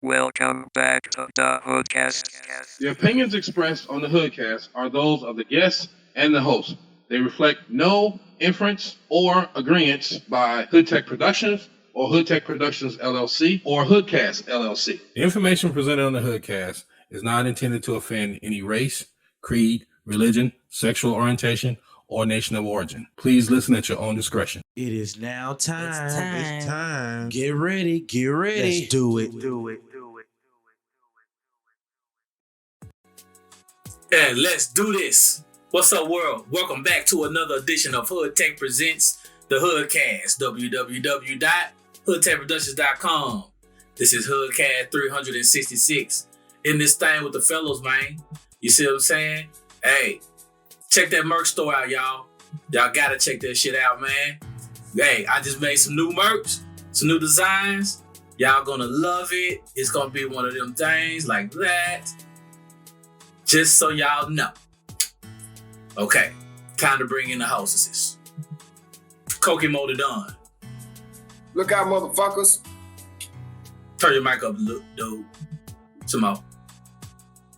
Welcome back to the HoodCast. The opinions expressed on the HoodCast are those of the guests and the host. They reflect no inference or agreement by HoodTech Productions or HoodTech Productions LLC or HoodCast LLC. The information presented on the HoodCast is not intended to offend any race, creed, religion, sexual orientation, or nation of origin. Please listen at your own discretion. It is now time. It's time. Get ready. Let's do it. And let's do this. What's up, world? Welcome back to another edition of HoodTech Presents, the HoodCast, www.hoodtechproductions.com. This is HoodCast 366. In this thing with the fellows, man. You see what I'm saying? Hey, check that merch store out, y'all. Y'all gotta check that shit out, man. Hey, I just made some new merch, some new designs. Y'all gonna love it. It's gonna be one of them things like that. Just so y'all know. Okay, time to bring in the hostesses. Koky molded on. Look out, motherfuckers. Turn your mic up, dude. Some more.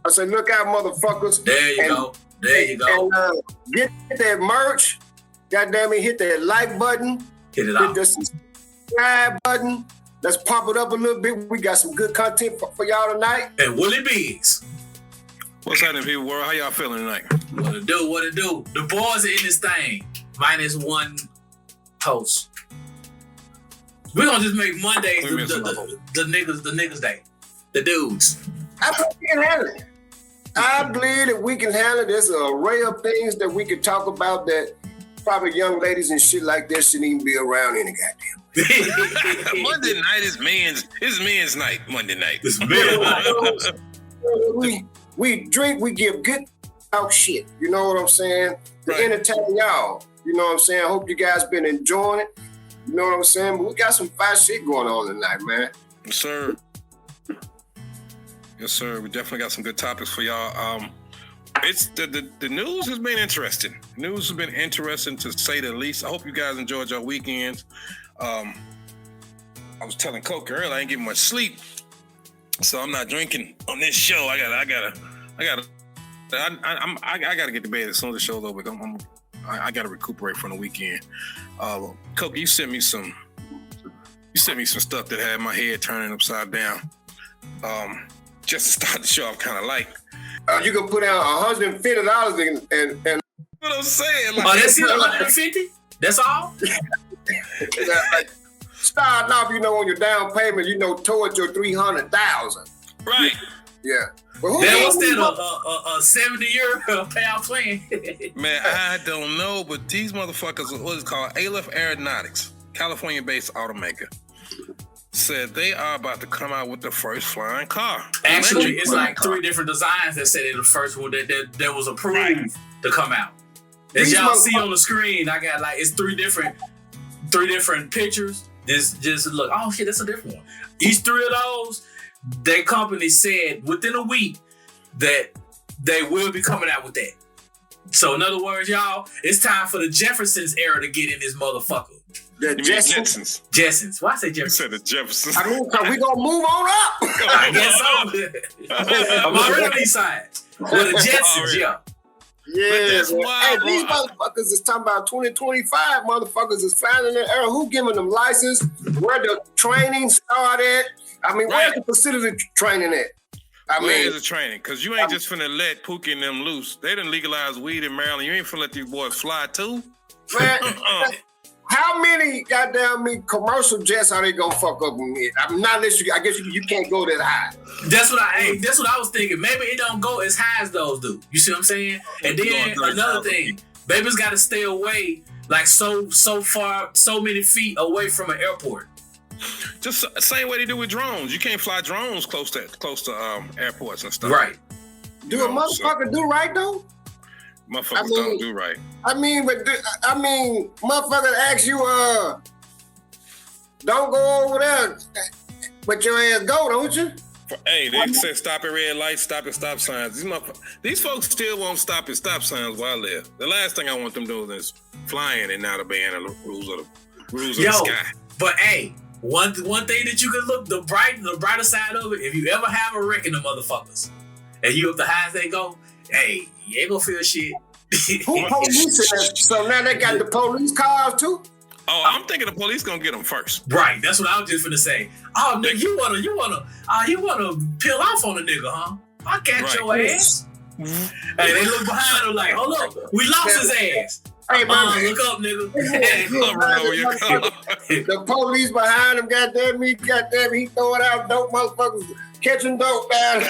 I said, look out, motherfuckers. There you go. And get that merch. Goddamn it, hit that like button. Hit it Hit off. the subscribe button. Let's pump it up a little bit. We got some good content for y'all tonight. And Willie Biggs. What's happening, people world? How y'all feeling tonight? What it do? The boys are in this thing. Minus one host. We're gonna just make Mondays the niggas day. The dudes. I believe we can handle it. I believe that we can handle it. There's an array of things that we can talk about that probably young ladies and shit like that shouldn't even be around any goddamn. Monday night is men's night. Monday night. It's men's We drink, we give good out shit. You know what I'm saying? To entertain y'all. You know what I'm saying? I hope you guys been enjoying it. You know what I'm saying? But we got some fine shit going on tonight, man. Yes, sir. Yes, sir. We definitely got some good topics for y'all. It's the news has been interesting. News has been interesting to say the least. I hope you guys enjoyed your weekends. I was telling Koky earlier, I ain't getting much sleep, so I'm not drinking on this show. I gotta get to bed as soon as the show's over. I gotta recuperate from the weekend. Koky, you sent me some stuff that had my head turning upside down. Just to start the show, I'm kind of like. You can put out $150 and What I'm saying? Like, that's it, 150? That's all? starting off, on your down payment, towards your $300,000. Right. Yeah. But What's that, a 70-year payout plan? Man, I don't know, but these motherfuckers, what is called Aleph Aeronautics, California-based automaker, said they are about to come out with the first flying car. Actually, it's like three different designs that said it the first one that was approved to come out. As y'all see on the screen, I got it's three different pictures. Just look, oh shit, that's a different one. Each three of those, their company said within a week that they will be coming out with that. So in other words, y'all, it's time for the Jeffersons era to get in this motherfucker. The Jetsons. Jetsons. Why I say Jeffersons? You said the Jeffersons. I mean, we gonna move on up. I guess so. I'm already on these sides. Well, the Jetsons, yeah. Yeah, that's wild, these motherfuckers is talking about 2025. Motherfuckers is finding the era. Who giving them license? Where the training started? I mean, where's the facility training at? Where is the training? Because you ain't just finna let Pookie and them loose. They done legalized weed in Maryland. You ain't finna let these boys fly too? Man, how many goddamn commercial jets are they gonna fuck up with? I'm not listening. I guess you can't go that high. That's what I was thinking. Maybe it don't go as high as those do. You see what I'm saying? And then another thing, baby's got to stay away so far, so many feet away from an airport. Just the same way they do with drones. You can't fly drones close to airports and stuff. Right. Do a motherfucker do right though? Motherfuckers don't do right. Motherfuckers ask you, don't go over there, but your ass go, don't you? Hey, they said stop at red lights, stop at stop signs. These folks still won't stop at stop signs where I live. The last thing I want them doing is flying and not obeying the rules of the sky. But hey, one thing that you can look the brighter side of it. If you ever have a wreck in the motherfuckers, and you up the highest they go, hey, you ain't gonna feel shit. Who police it? So now they got the police cars too. Oh, I'm thinking the police gonna get them first. Right, that's what I was just finna say. Oh, nigga, you wanna peel off on a nigga, huh? I catch your ass. Hey, they look behind them like, hold up, we lost his ass. Hey, man, look up, nigga. The police behind him, goddamn, he throwing out dope motherfuckers, catching dope, man.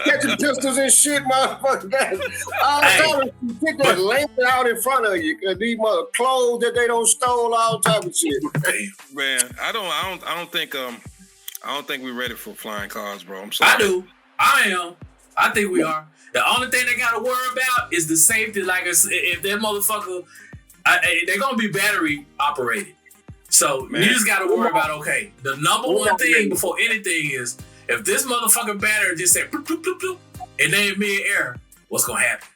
Catching pistols and shit, motherfuckers. All the time, shit that's laying out in front of you. Cause these mother clothes that they don't stole, all type of shit. Man, I don't think we're ready for flying cars, bro. I'm sorry. I do. I am. I think we are. The only thing they gotta worry about is the safety. Like if that motherfucker, they're gonna be battery operated. So you just gotta worry about, okay, the number one thing before anything is if this motherfucking battery just said bloop, bloop, bloop, bloop, and they in mid-air, what's gonna happen?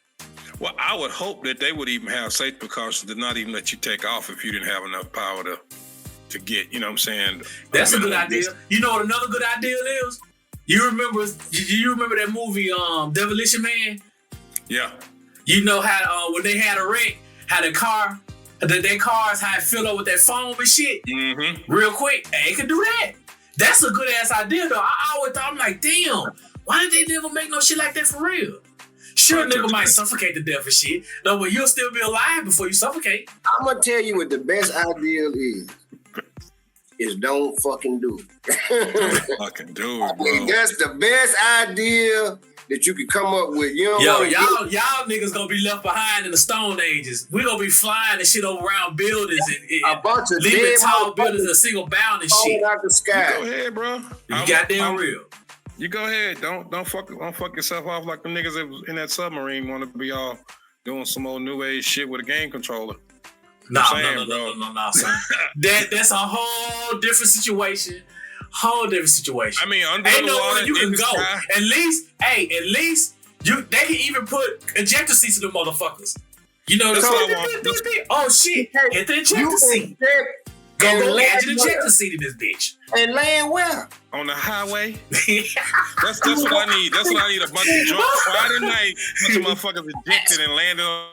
Well, I would hope that they would even have safety precautions to not even let you take off if you didn't have enough power to get, you know what I'm saying? That's a good idea. You know what another good idea is? You remember that movie, Demolition Man? Yeah. You know how when they had a wreck, how their cars how it filled up with that foam and shit, real quick. They could do that. That's a good ass idea though. I always thought, I'm like, damn, why did they never make no shit like that for real? Sure, nigga might suffocate to death and shit. No, but you'll still be alive before you suffocate. I'm gonna tell you what the best idea is don't fucking do it. Fucking do it, bro. That's the best idea that you could come up with. You know, y'all niggas gonna be left behind in the Stone Ages. We gonna be flying and shit over around buildings and a bunch of leaving dead tall buildings in a single bound and shit. Out the sky. You go ahead, bro. You goddamn real. You go ahead. Don't fuck yourself off like the niggas that was in that submarine want to be all doing some old new age shit with a game controller. No, son. That's a whole different situation. I mean, under ain't the nowhere water, you can go. sky. At least they can even put ejector seats in the motherfuckers. You know, oh shit, hit the ejector seat. Go catch an ejector seat in this bitch. And land where? On the highway. That's what I need. That's what I need. A bunch of drunk Friday night. Bunch of motherfuckers ejected and landed on.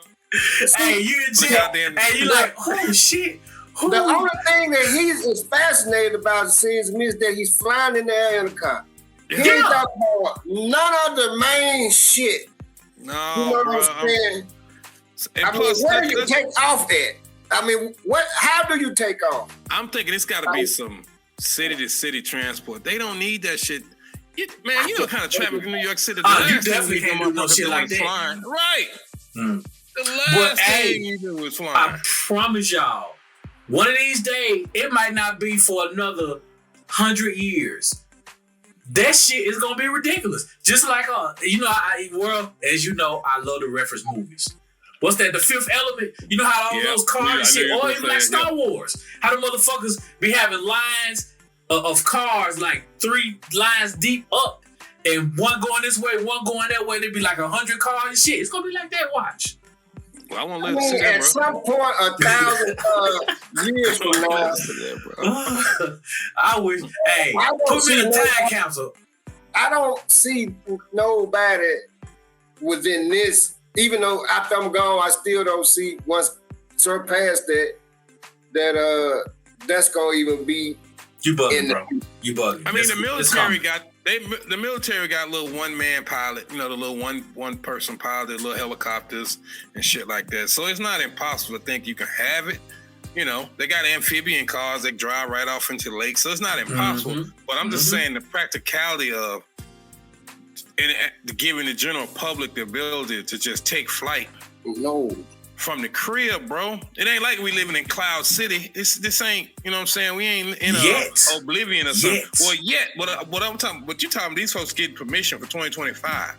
Hey, you eject. Hey, you like, oh shit. The only thing that is fascinated about seeing me is that he's flying in the air in a car. He ain't talking about none of the main shit. No, you know what I'm saying? Where do you take off at? How do you take off? I'm thinking it's got to be some city-to-city transport. They don't need that shit. Man, you know what kind of traffic in New York City. You definitely can't do no shit like that. Flying. Right. The last thing you do is flying. I promise y'all, one of these days, it might not be for another 100 years. That shit is gonna be ridiculous. Just like as you know, I love to reference movies. What's that? The Fifth Element? You know how all those cars and shit, or even like Star Wars. How the motherfuckers be having lines of cars, like 3 lines deep up, and one going this way, one going that way. There'd be like 100 cars and shit. It's gonna be like that. Watch. Well, I want to live to see that, at bro. some point, 1,000 years from now, I wish. Hey, put me in a time capsule. I don't see nobody within this. Even though after I'm gone, I still don't see once surpassed that's gonna even be. You bugging, bro. You bugging. I mean, the military got little one-man pilot, the little one person pilot, little helicopters and shit like that. So it's not impossible to think you can have it. They got amphibian cars that drive right off into the lake, so it's not impossible. But I'm just saying the practicality of giving the general public the ability to just take flight. No. From the crib, bro. It ain't like we living in Cloud City. This ain't, you know what I'm saying? We ain't in oblivion or something. Well, what you talking these folks getting permission for 2025.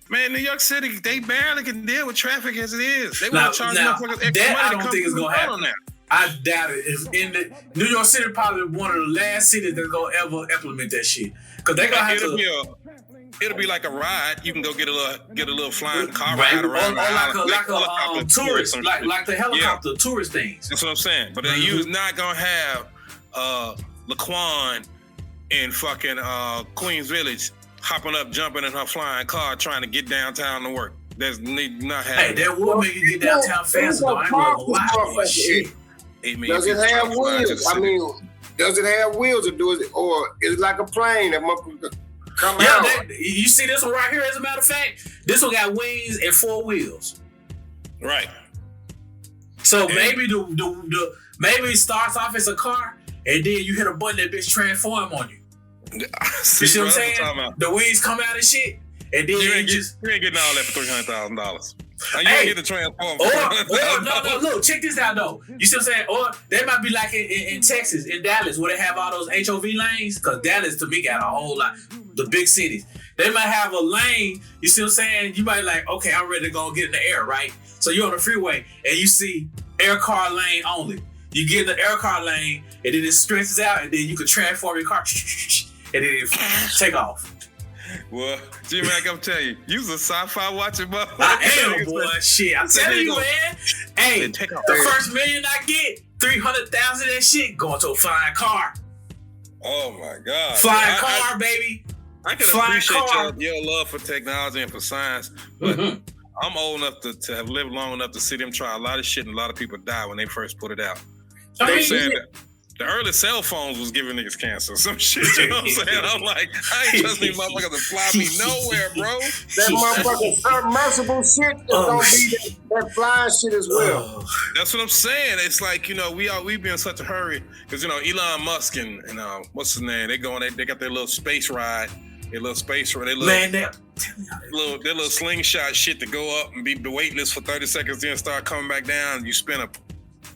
Man, New York City, they barely can deal with traffic as it is. They want to charge motherfuckers extra money. I don't think it's gonna happen. I doubt it. New York City probably one of the last cities that's gonna ever implement that shit. Cause they gonna have to. it'll be like a ride. You can go get a little flying car Right. ride around the island. Like a tourist, like the helicopter tourist things. That's what I'm saying. But then you're not gonna have Laquan in fucking Queens Village hopping up, jumping in her flying car, trying to get downtown to work. That's not happening. Hey, that would make you get downtown faster though. I ain't gonna lie. Shit. Does it have wheels? I mean, does it have wheels or is it like a plane that motherfucker come out? You see this one right here, as a matter of fact? This one got wings and 4 wheels. Right. So maybe maybe it starts off as a car and then you hit a button that bitch transform on you. You see what I'm saying? The wings come out and shit. And then you ain't getting all that for $300,000. You ain't get the transform. No, look, check this out though. You see what I'm saying? Or they might be like in Texas, in Dallas, where they have all those HOV lanes. Because Dallas to me got a whole lot, the big cities. They might have a lane, you see what I'm saying? You might like, okay, I'm ready to go get in the air, right? So you're on the freeway and you see air car lane only. You get in the air car lane and then it stretches out and then you can transform your car and then it take off. Well, G-Mack, I'm telling you, you's a sci-fi watching motherfucker. I am, boy. Shit, I'm telling you, man. Hey, the first million I get, 300,000 that shit going to a flying car. Oh my God. Flying car, baby. I can appreciate your love for technology and for science, but I'm old enough to have lived long enough to see them try a lot of shit and a lot of people die when they first put it out. They saying that the early cell phones was giving niggas cancer. Some shit, you know what I'm saying? I'm like, I ain't trusting these motherfuckers to fly me nowhere, bro. That motherfucking submersible shit is gonna be that flying shit as well. That's what I'm saying. It's like, you know, we be in such a hurry because, you know, Elon Musk and what's his name? They got their little space ride. Their little space ride. Their little slingshot shit to go up and be weightless for 30 seconds, then start coming back down. You spend $1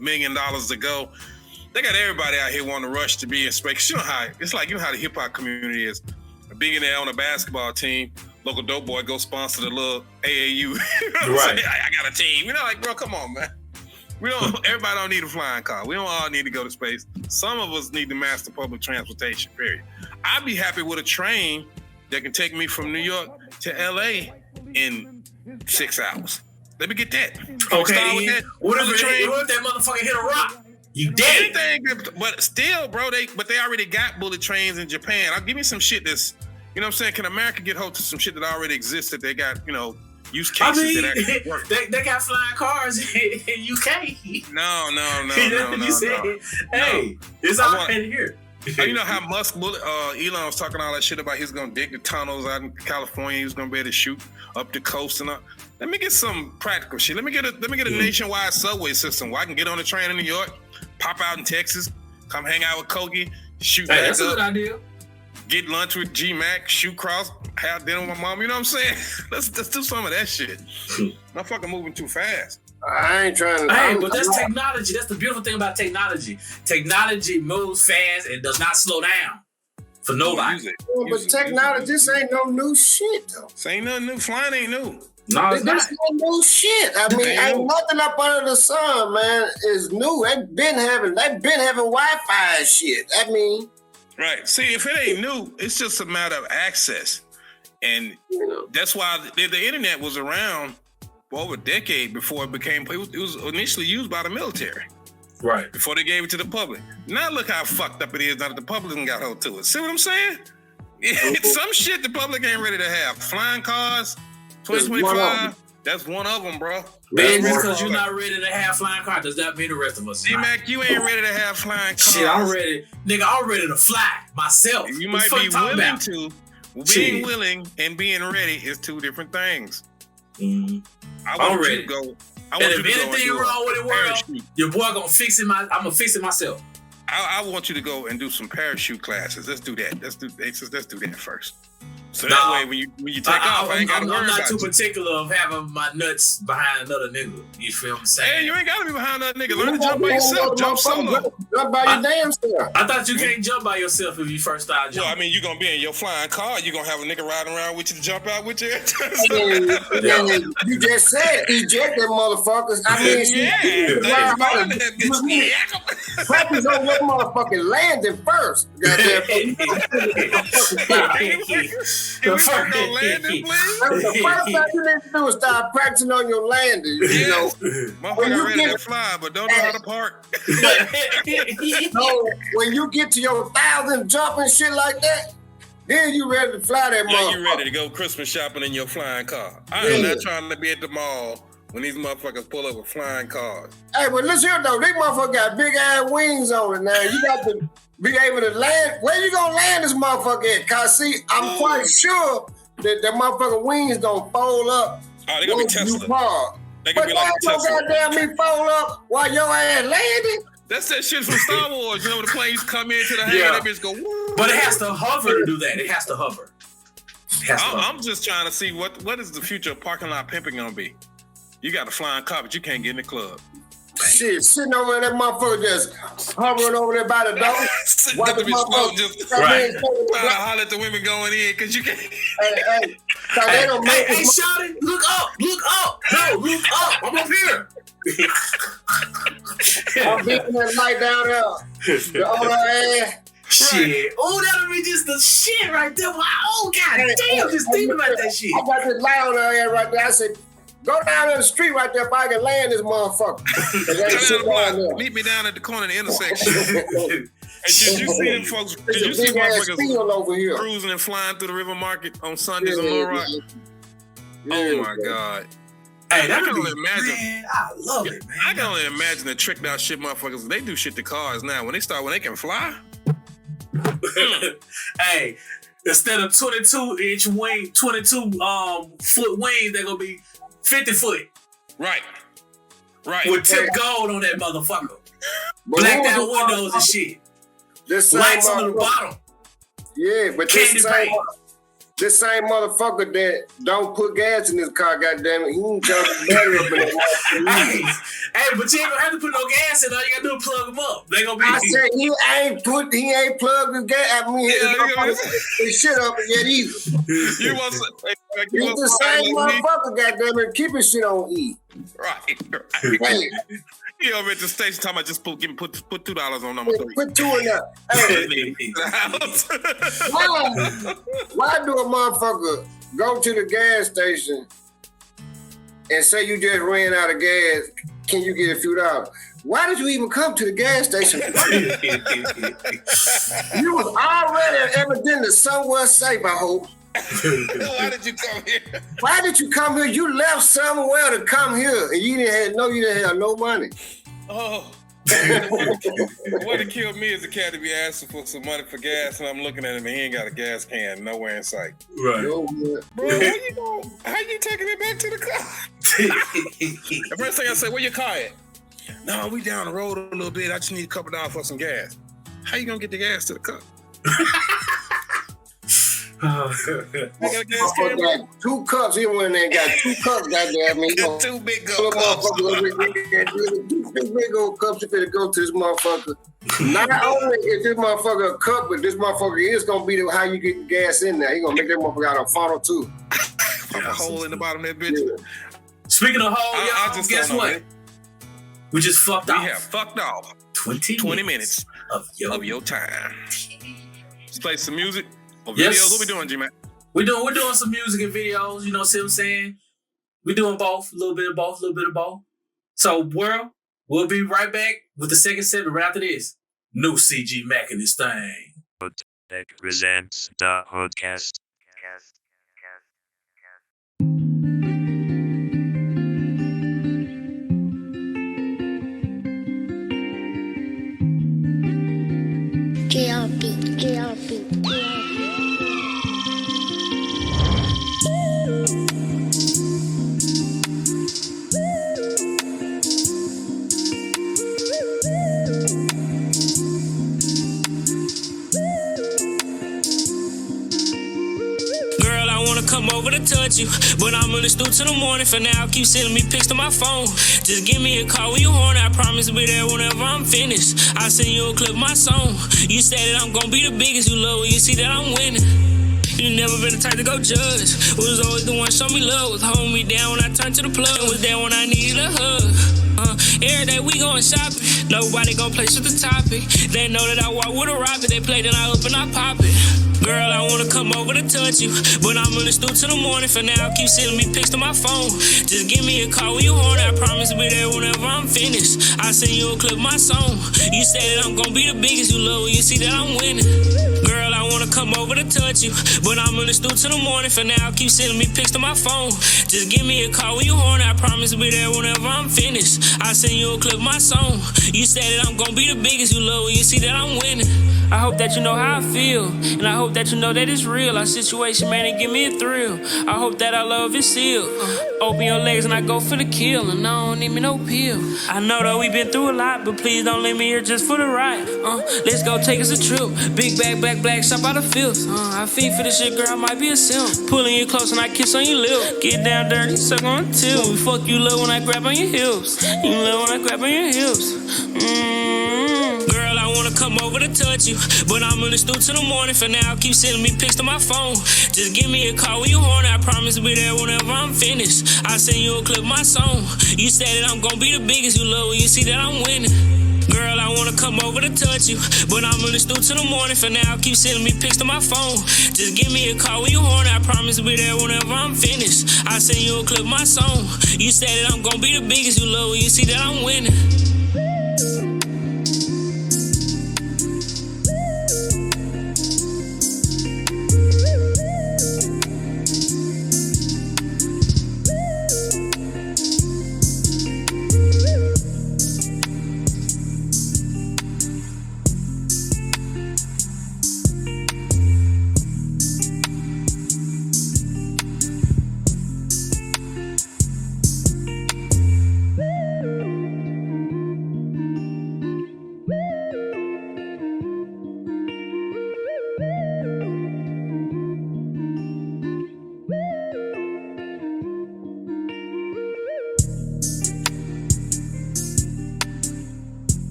million to go. They got everybody out here wanting to rush to be in space. You know how it's like, you know how the hip hop community is. Being there on a basketball team, local dope boy go sponsor the little AAU. You know what I'm saying? I got a team. You know, like, bro, come on, man. Everybody don't need a flying car. We don't all need to go to space. Some of us need to master public transportation, period. I'd be happy with a train that can take me from New York to LA in 6 hours. Let me get that. Okay. What if that motherfucker hit a rock? You dead. Anything, but still, bro, they already got bullet trains in Japan. I'll give me some shit that's, you know what I'm saying? Can America get hold to some shit that already exists that they got, you know, use cases that actually work? They got flying cars in UK. No. Hey, it's already here. You know how Elon was talking all that shit about he's gonna dig the tunnels out in California. He was gonna be able to shoot up the coast and all. Let me get some practical shit. Let me get a nationwide subway system where I can get on the train in New York, pop out in Texas, come hang out with Koky, shoot back that's up. a good idea. Get lunch with G-Mack, shoot cross, have dinner with my mom. You know what I'm saying? Let's do some of that shit. I'm fucking moving too fast. I ain't trying to. Hey, but that's technology. That's the beautiful thing about technology. Technology moves fast and does not slow down for nobody. But technology, this ain't no new shit, though. This ain't nothing new. Flying ain't new. No, it's not. This ain't no shit. I mean, ain't nothing up under the sun, man, is new. They've been having Wi-Fi and shit. I mean. Right. See, if it ain't new, it's just a matter of access. And that's why the internet was around for over a decade before it was initially used by the military. Right. Before they gave it to the public. Now look how fucked up it is now that the public got hold to it. See what I'm saying? It's some shit the public ain't ready to have. Flying cars, 2025, that's one of them, bro. Man, because you're not ready to have flying cars, does that mean the rest of us? G-Mack, you ain't ready to have flying cars. Shit, I'm ready. Nigga, I'm ready to fly myself. You might be willing to. Being willing and being ready is two different things. Mm-hmm. I want you to go. And if anything wrong with the world, your boy gonna fix it. I'm gonna fix it myself. I want you to go and do some parachute classes. Let's do that. Let's do that first. So that way, when you take off, I ain't gotta worry about I'm not too you. particular of having my nuts behind another nigga. You feel what I'm saying? Hey, you ain't gotta be behind another nigga. Learn to jump by yourself. Jump solo. Jump by your damn self. I thought you can't jump by yourself if you first start jumping. Well, I mean, you're gonna be in your flying car. You're gonna have a nigga riding around with you to jump out with you. You just said eject them motherfuckers. I mean, practice on your motherfucking landing first. Goddamn. Can we work on landing, please? The first thing you need to do is start practicing on your landing. You know, Motherfucker ready to fly, but don't know how to park. so when you get to your 1,000 jump and shit like that, then you ready to fly that Yeah, motherfucker. you ready to go Christmas shopping in your flying car. I am not trying to be at the mall when these motherfuckers pull up with flying cars. Hey, but listen here though, these motherfuckers got big ass wings on it now. You got to be able to land. Where you gonna land this motherfucker at? Cause see, I'm quite sure that the motherfucking wings gonna fold up. Oh, they gonna be Tesla. They gonna But be like a Tesla. goddamn me fold up while your ass landing. That's that shit from Star Wars. You know when the planes come into the hangar, that bitch go woo. But it has to hover to do that. It has to hover. I'm just trying to see what is the future of parking lot pimping gonna be. You got a flying car, but you can't get in the club. Shit, sitting over there, that motherfucker just hovering over there by the door. Sitting While at the the bitch motherfucker just Right. trying to holler at the women going in because you can't. Hey, so they don't make Hey, shawty, look up. No, look up. I'm up here. I'm beating that light down there. The other ass. Shit. Oh, that'll be just the shit right there. Wow. Oh, god damn, just thinking about that shit. I got this light on her ass right there. I said, go down to the street right there if I can land this motherfucker. Meet me down at the corner of the intersection. And did you see them folks? Did you see motherfuckers over here cruising and flying through the River Market on Sundays in Little Rock? Oh my God. Hey, that I can could only be, imagine. man, I love it, man. I can only imagine the tricked out shit motherfuckers. They do shit to cars now. When they can fly. Hey, instead of 22-inch wing, 22 foot wings, they're gonna be 50 foot. Right. With tip gold on that motherfucker. But Blacked out windows and shit. Lights on the bottom. Yeah, but Candy paint. This same motherfucker that don't put gas in his car, goddamn it, he ain't charge the battery up in it. Hey, but you ain't gonna have to put no gas in. All you gotta do is plug them up. They gonna be. I said he ain't plugged his gas. I mean, his shit up yet either. You want He's the same motherfucker, goddamn it, keep his shit on E. Right. Hey, You over at the station talking about just put $2 on number 3. put 2 in there. Hey, why do a motherfucker go to the gas station and say you just ran out of gas? Can you get a few dollars? Why did you even come to the gas station? You was already evidently somewhere safe, I hope. Why did you come here? Why did you come here? You left somewhere to come here and you didn't have no money. Oh. What killed me is a cat to be asking for some money for gas, and I'm looking at him and he ain't got a gas can nowhere in sight. Right. No, Bro, where you going? How you taking it back to the car? The first thing I say, where your car at? No, we down the road a little bit. I just need a couple dollars for some gas. How you gonna get the gas to the car? I got a gas can. got 2 cups. He went in there and got 2 cups, goddamn me. Got 2 big old cups. 2 big old cups. You better go to this motherfucker. Not only is this motherfucker a cup, but this motherfucker is gonna be how you get the gas in there. He gonna make that motherfucker out of a funnel too. A hole in the bottom of that bitch. Yeah. Speaking of hole, y'all, just guess don't know, what? man. We just fucked We off. have fucked off 20 minutes of your time. Let's play some music or Yes. videos. What we doing, G-Mack? We're doing some music and videos, you know what I'm saying? We're doing both, a little bit of both. So, world, we'll be right back with the second segment right after this. New G-Mack in this thing. HoodTech Presents daHoodCast. GLB. Come over to touch you, but I'm in the stool till the morning. For now, keep sending me pics to my phone. Just give me a call when you horny. I promise to be there whenever I'm finished. I'll send you a clip of my song. You said that I'm gonna be the biggest. You love when you see that I'm winning. You never been the type to go judge. Was always the one show me love. Was holding me down when I turned to the plug. Was there when I needed a hug. Every day we going shopping. Nobody gon' play with the topic. They know that I walk with a rocket. They play then I up and I pop it. Girl, I wanna come over to touch you, but I'm in the stew till the morning. For now, keep sending me pics to my phone. Just give me a call when you horny. I promise to be there whenever I'm finished. I send you a clip of my song. You say that I'm gonna be the biggest. You love when you see that I'm winning. Girl, I wanna come over to touch you, but I'm in the stew till the morning. For now, keep sending me pics to my phone. Just give me a call when you horny. I promise to be there whenever I'm finished. I send you a clip of my song. You say that I'm gonna be the biggest. You love when you see that I'm winning. I hope that you know how I feel, and I hope that you know that it's real. Our situation, man, it give me a thrill. I hope that our love is sealed. Open your legs and I go for the kill, and I don't need me no pill. I know that we been through a lot, but please don't leave me here just for the ride. Let's go take us a trip. Big bag, black, shop out the filth. I feed for this shit, girl, I might be a simp. Pulling you close and I kiss on your lip. Get down dirty, suck on the tip. We fuck you love when I grab on your hips. You love when I grab on your hips. Girl, I wanna come over to touch you, but I'm in the stew till the morning. For now, keep sending me pics to my phone. Just give me a call when you horny. I promise to be there whenever I'm finished. I send you a clip of my song. You say that I'm gonna be the biggest. You love when you see that I'm winning. Girl, I wanna come over to touch you, but I'm in the stew till the morning. For now, keep sending me pics to my phone. Just give me a call when you horny. I promise to be there whenever I'm finished. I send you a clip of my song. You say that I'm gonna be the biggest. You love when you see that I'm winning.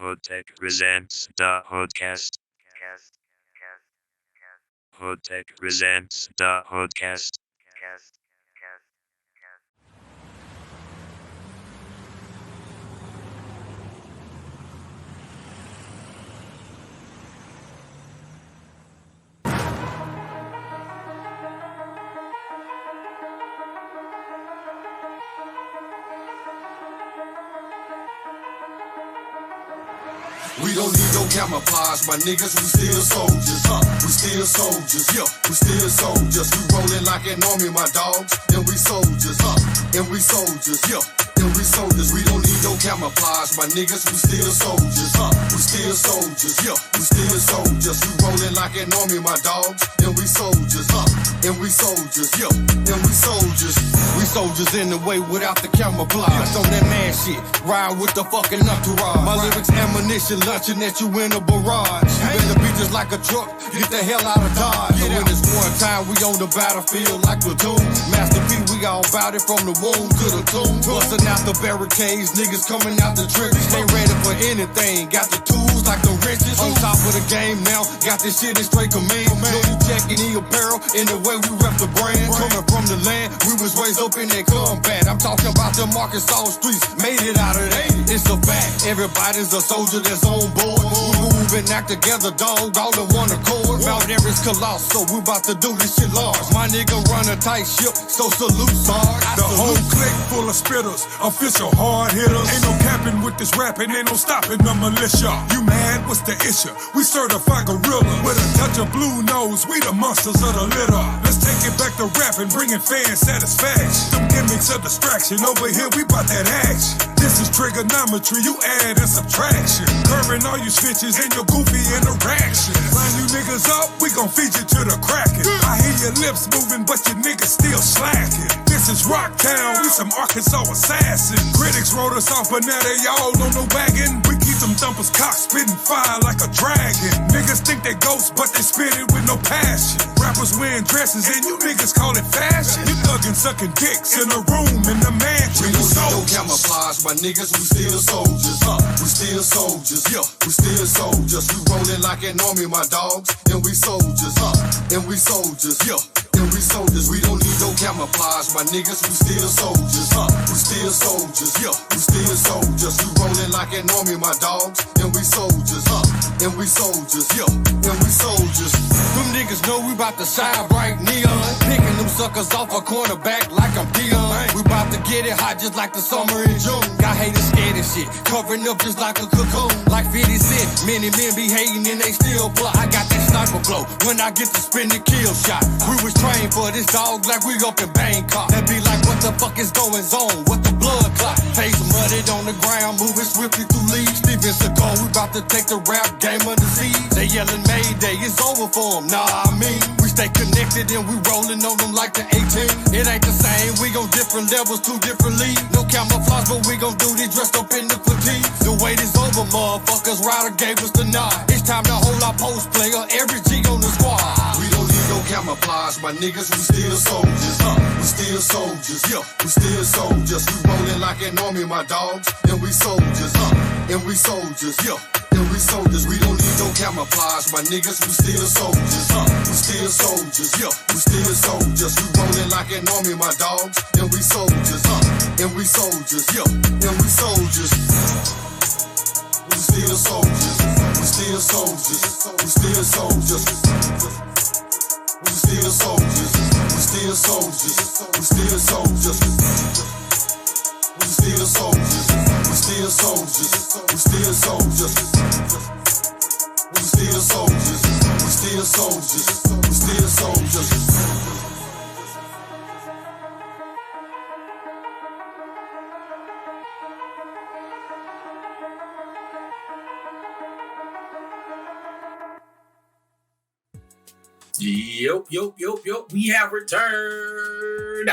HoodTech Presents daHoodCast. HoodTech Presents daHoodCast. We don't need no camouflage, my niggas, we still soldiers, we still soldiers, we still soldiers. We rollin' like an army, my dogs, and we soldiers, and we soldiers, and we soldiers. We don't need no camouflage, my niggas, we still soldiers, we still soldiers, we still soldiers. We rollin' like an army, my dogs, and we soldiers, and we soldiers, and we soldiers. We soldiers in the way without the camouflage. On that man shit, ride with the fucking entourage. My lyrics ammunition, lunching at you in a barrage. You better be just like a truck, get the hell out of Dodge. So when it's one time, we on the battlefield like platoon. Master P, we all bout it from the womb to the tomb. Busting out the barricades, niggas coming out the trenches. Ain't ready for anything, got the tools like the wrenches. On top of the game now, got this shit in straight command. No new checking the apparel, in the way we rep the brand. Coming from the land, we was raised up in that combat. I'm talking about the Arkansas streets, made it out of there. It's a fact, everybody's a soldier that's on board. We move and act together, dog, all in one accord. Mount Everest colossal, so we about to do this shit large. My nigga run a tight ship, so salute, Sarge. The whole clique full of spitters, official hard hitters. Ain't no capping with this rapping, ain't no stopping the militia. You mad? What's the issue? We certified gorilla with a touch of blue nose. We the monsters of the litter. Let's take it back to rapping, bringing fan satisfaction. Them gimmicks a distraction. Over here, we bout that action. This is trigonometry, you add and subtraction. Curving all you snitches and your goofy interactions. Line you niggas up, we gon' feed you to the crackin'. I hear your lips moving, but your niggas still slacking. This is Rocktown, we some Arkansas assassins. Critics wrote us off, but now they all on the wagon. We keep them thumping rappers cock spitting fire like a dragon. Niggas think they ghosts, but they spit it with no passion. Rappers wearing dresses and you niggas call it fashion. You thuggin' sucking dicks in a room in the mansion. We don't need no camouflage, my niggas, we still soldiers. We still soldiers, yeah, we still soldiers. We rollin' like an army, my dogs, and we soldiers, and we soldiers, yeah. And we soldiers, we don't need no camouflage, my niggas, we still soldiers, we still soldiers, yeah, we still soldiers. We rollin' like an army, my dogs, and we soldiers, and we soldiers, yeah, and we soldiers. Them niggas know we bout to shine bright neon, picking them suckers off a cornerback like I'm Dion. We bout to get it hot just like the summer in June. Got haters scared of shit, covering up just like a cocoon. Like 50 Cent, many men be hating and they still block. I got that sniper blow when I get to spin the kill shot. We was trained for this dog like we up in Bangkok. That be like, what the fuck is going on? What the blood clot? Face muddied on the ground, moving swiftly through leaves. Steven Seagal, we bout to take the rap game on the seas. They yelling Mayday, it's over for them. Nah, I mean, we stay connected and we rolling on them like the 18. It ain't the same, we gon' different levels, two different leagues. No camouflage, but we gon' do this dressed up in the fatigue. The wait is over, motherfuckers. Ryder gave us the nod. It's time to hold our post player, every G on the squad. We don't need no camouflage, my niggas, we still soldiers, we still soldiers, yeah, we still soldiers. We rollin' like an army, my dogs, and we soldiers, and we soldiers, yeah. And we soldiers, we don't need no camouflage, my niggas, we still soldiers, we still soldiers, yeah, we still soldiers. We rollin' like an army, my dogs, and we soldiers, and we soldiers, yeah, and we soldiers. We still soldiers, we still soldiers, we still soldiers. We still soldiers, we still soldiers, we still soldiers. We still soldiers, we still soldiers, we still soldiers. We still soldiers, we still soldiers, we still soldiers. Yup. We have returned.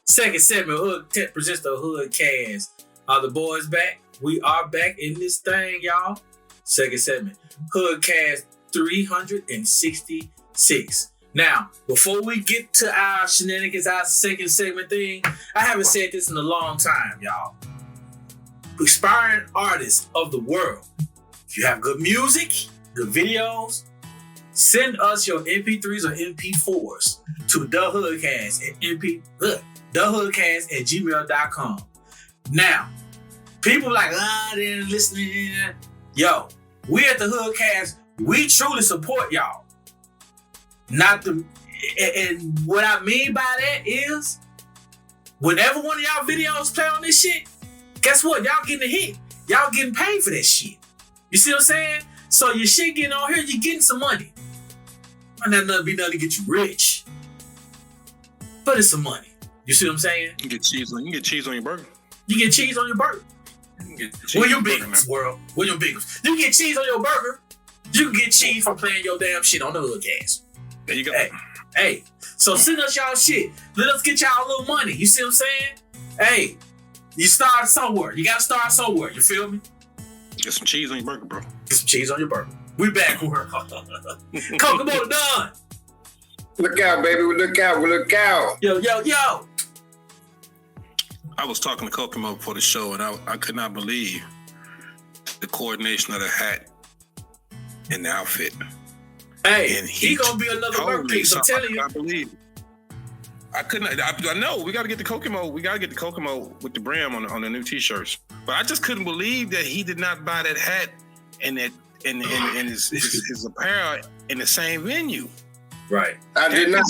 Second segment, HoodTech Presents the HoodCast. Are the boys back? We are back in this thing, y'all. Second segment, HoodCast 366. Now, before we get to our shenanigans, our second segment thing, I haven't said this in a long time, y'all. Aspiring artists of the world, if you have good music, good videos, send us your MP3s or MP4s to daHoodCast at gmail.com. Now, people like, they're listening. Yo, we at the HoodCast, we truly support y'all. And what I mean by that is, whenever one of y'all videos play on this shit, guess what? Y'all getting a hit. Y'all getting paid for that shit. You see what I'm saying? So your shit getting on here, you're getting some money. Might not be nothing to get you rich, but it's some money. You see what I'm saying? You get cheese on your burger. You get cheese on your burger. Where your biggums, world? Where your biggums? You get cheese on your burger. You can get cheese from playing your damn shit on the HoodCast. There you go. Hey. So send us y'all shit. Let us get y'all a little money. You see what I'm saying? Hey, you start somewhere. You gotta start somewhere. You feel me? Get some cheese on your burger, bro. Get some cheese on your burger. We back with her. Koky done. Look out, baby. We look out. Yo. I was talking to Koky before the show, and I could not believe the coordination of the hat and the outfit. Hey, and he gonna be another work piece. I'm telling you. I believe. I know we got to get the Koky. We got to get the Koky with the brim on the new t-shirts. But I just couldn't believe that he did not buy that hat and that and his apparel in the same venue. Right. I did not.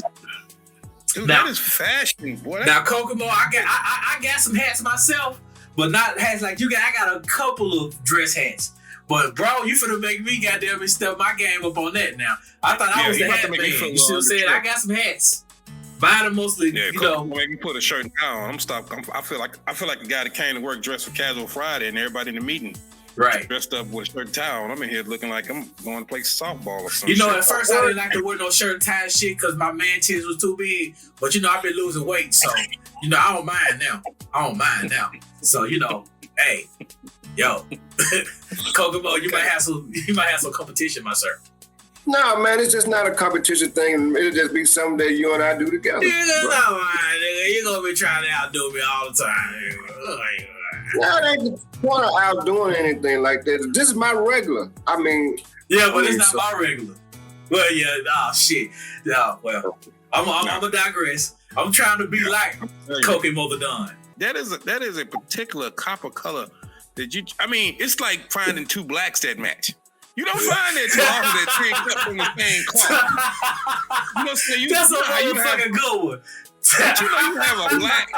Dude, now, that is fashion, boy. Now, Koky, I got some hats myself, but not hats like you got. I got a couple of dress hats. But bro, you finna make me goddamn step my game up on that now. I thought I was the hat man. You see what I'm saying? I got some hats. Mine are mostly, you know. Make me put a shirt down. I feel like the guy that came to work dressed for Casual Friday, and everybody in the meeting dressed up with a shirt and tie on. I'm in here looking like I'm going to play softball or something. You know, at first I didn't like to wear no shirt and tie shit because my man tits was too big. But you know, I've been losing weight, so you know, I don't mind now. So you know, Hey, yo, Kokomo, you might have some competition, my sir. No, man, it's just not a competition thing. It'll just be something that you and I do together. Nigga, no, man, nigga, you gonna be trying to outdo me all the time. No, they ain't want to outdoing anything like that. This is my regular. I mean, yeah, but it's not my regular. Well, yeah, nah, shit. Yeah, well, I'm gonna digress. I'm trying to be like Koky Mother Dunn. That is a particular copper color that it's like finding two blacks that match. You don't find that too often that three cut from the same cloth. You know what I'm saying? That's a motherfucking good one. But you have a black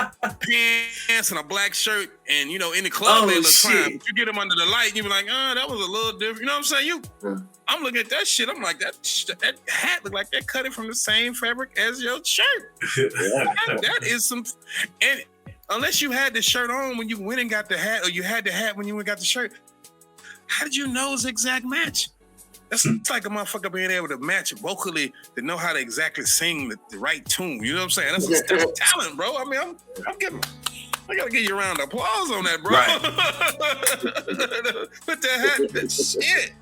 pants and a black shirt, and in the club they look fine. But you get them under the light, you be like, that was a little different. You know what I'm saying? I'm looking at that shit. I'm like, that hat look like they cut it from the same fabric as your shirt. that is some. And unless you had the shirt on when you went and got the hat, or you had the hat when you went and got the shirt, how did you know it's exact match? It's like a motherfucker being able to match vocally to know how to exactly sing the right tune. You know what I'm saying? That's talent, bro. I mean, I gotta give you a round of applause on that, bro. Right. Put that hat, shit.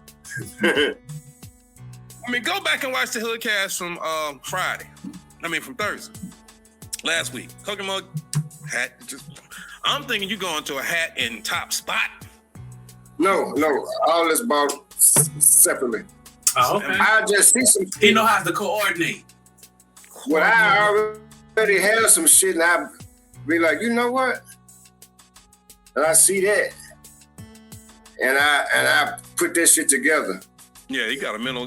I mean, go back and watch the HoodCast from from Thursday, last week. Koky Mug hat. I'm thinking you going to a hat and top spot. No, all this bought separately. Oh, okay. I just see some. He know how to coordinate. Well, I already have some shit, and I be like, you know what? And I see that, and I put that shit together. Yeah, you got a mental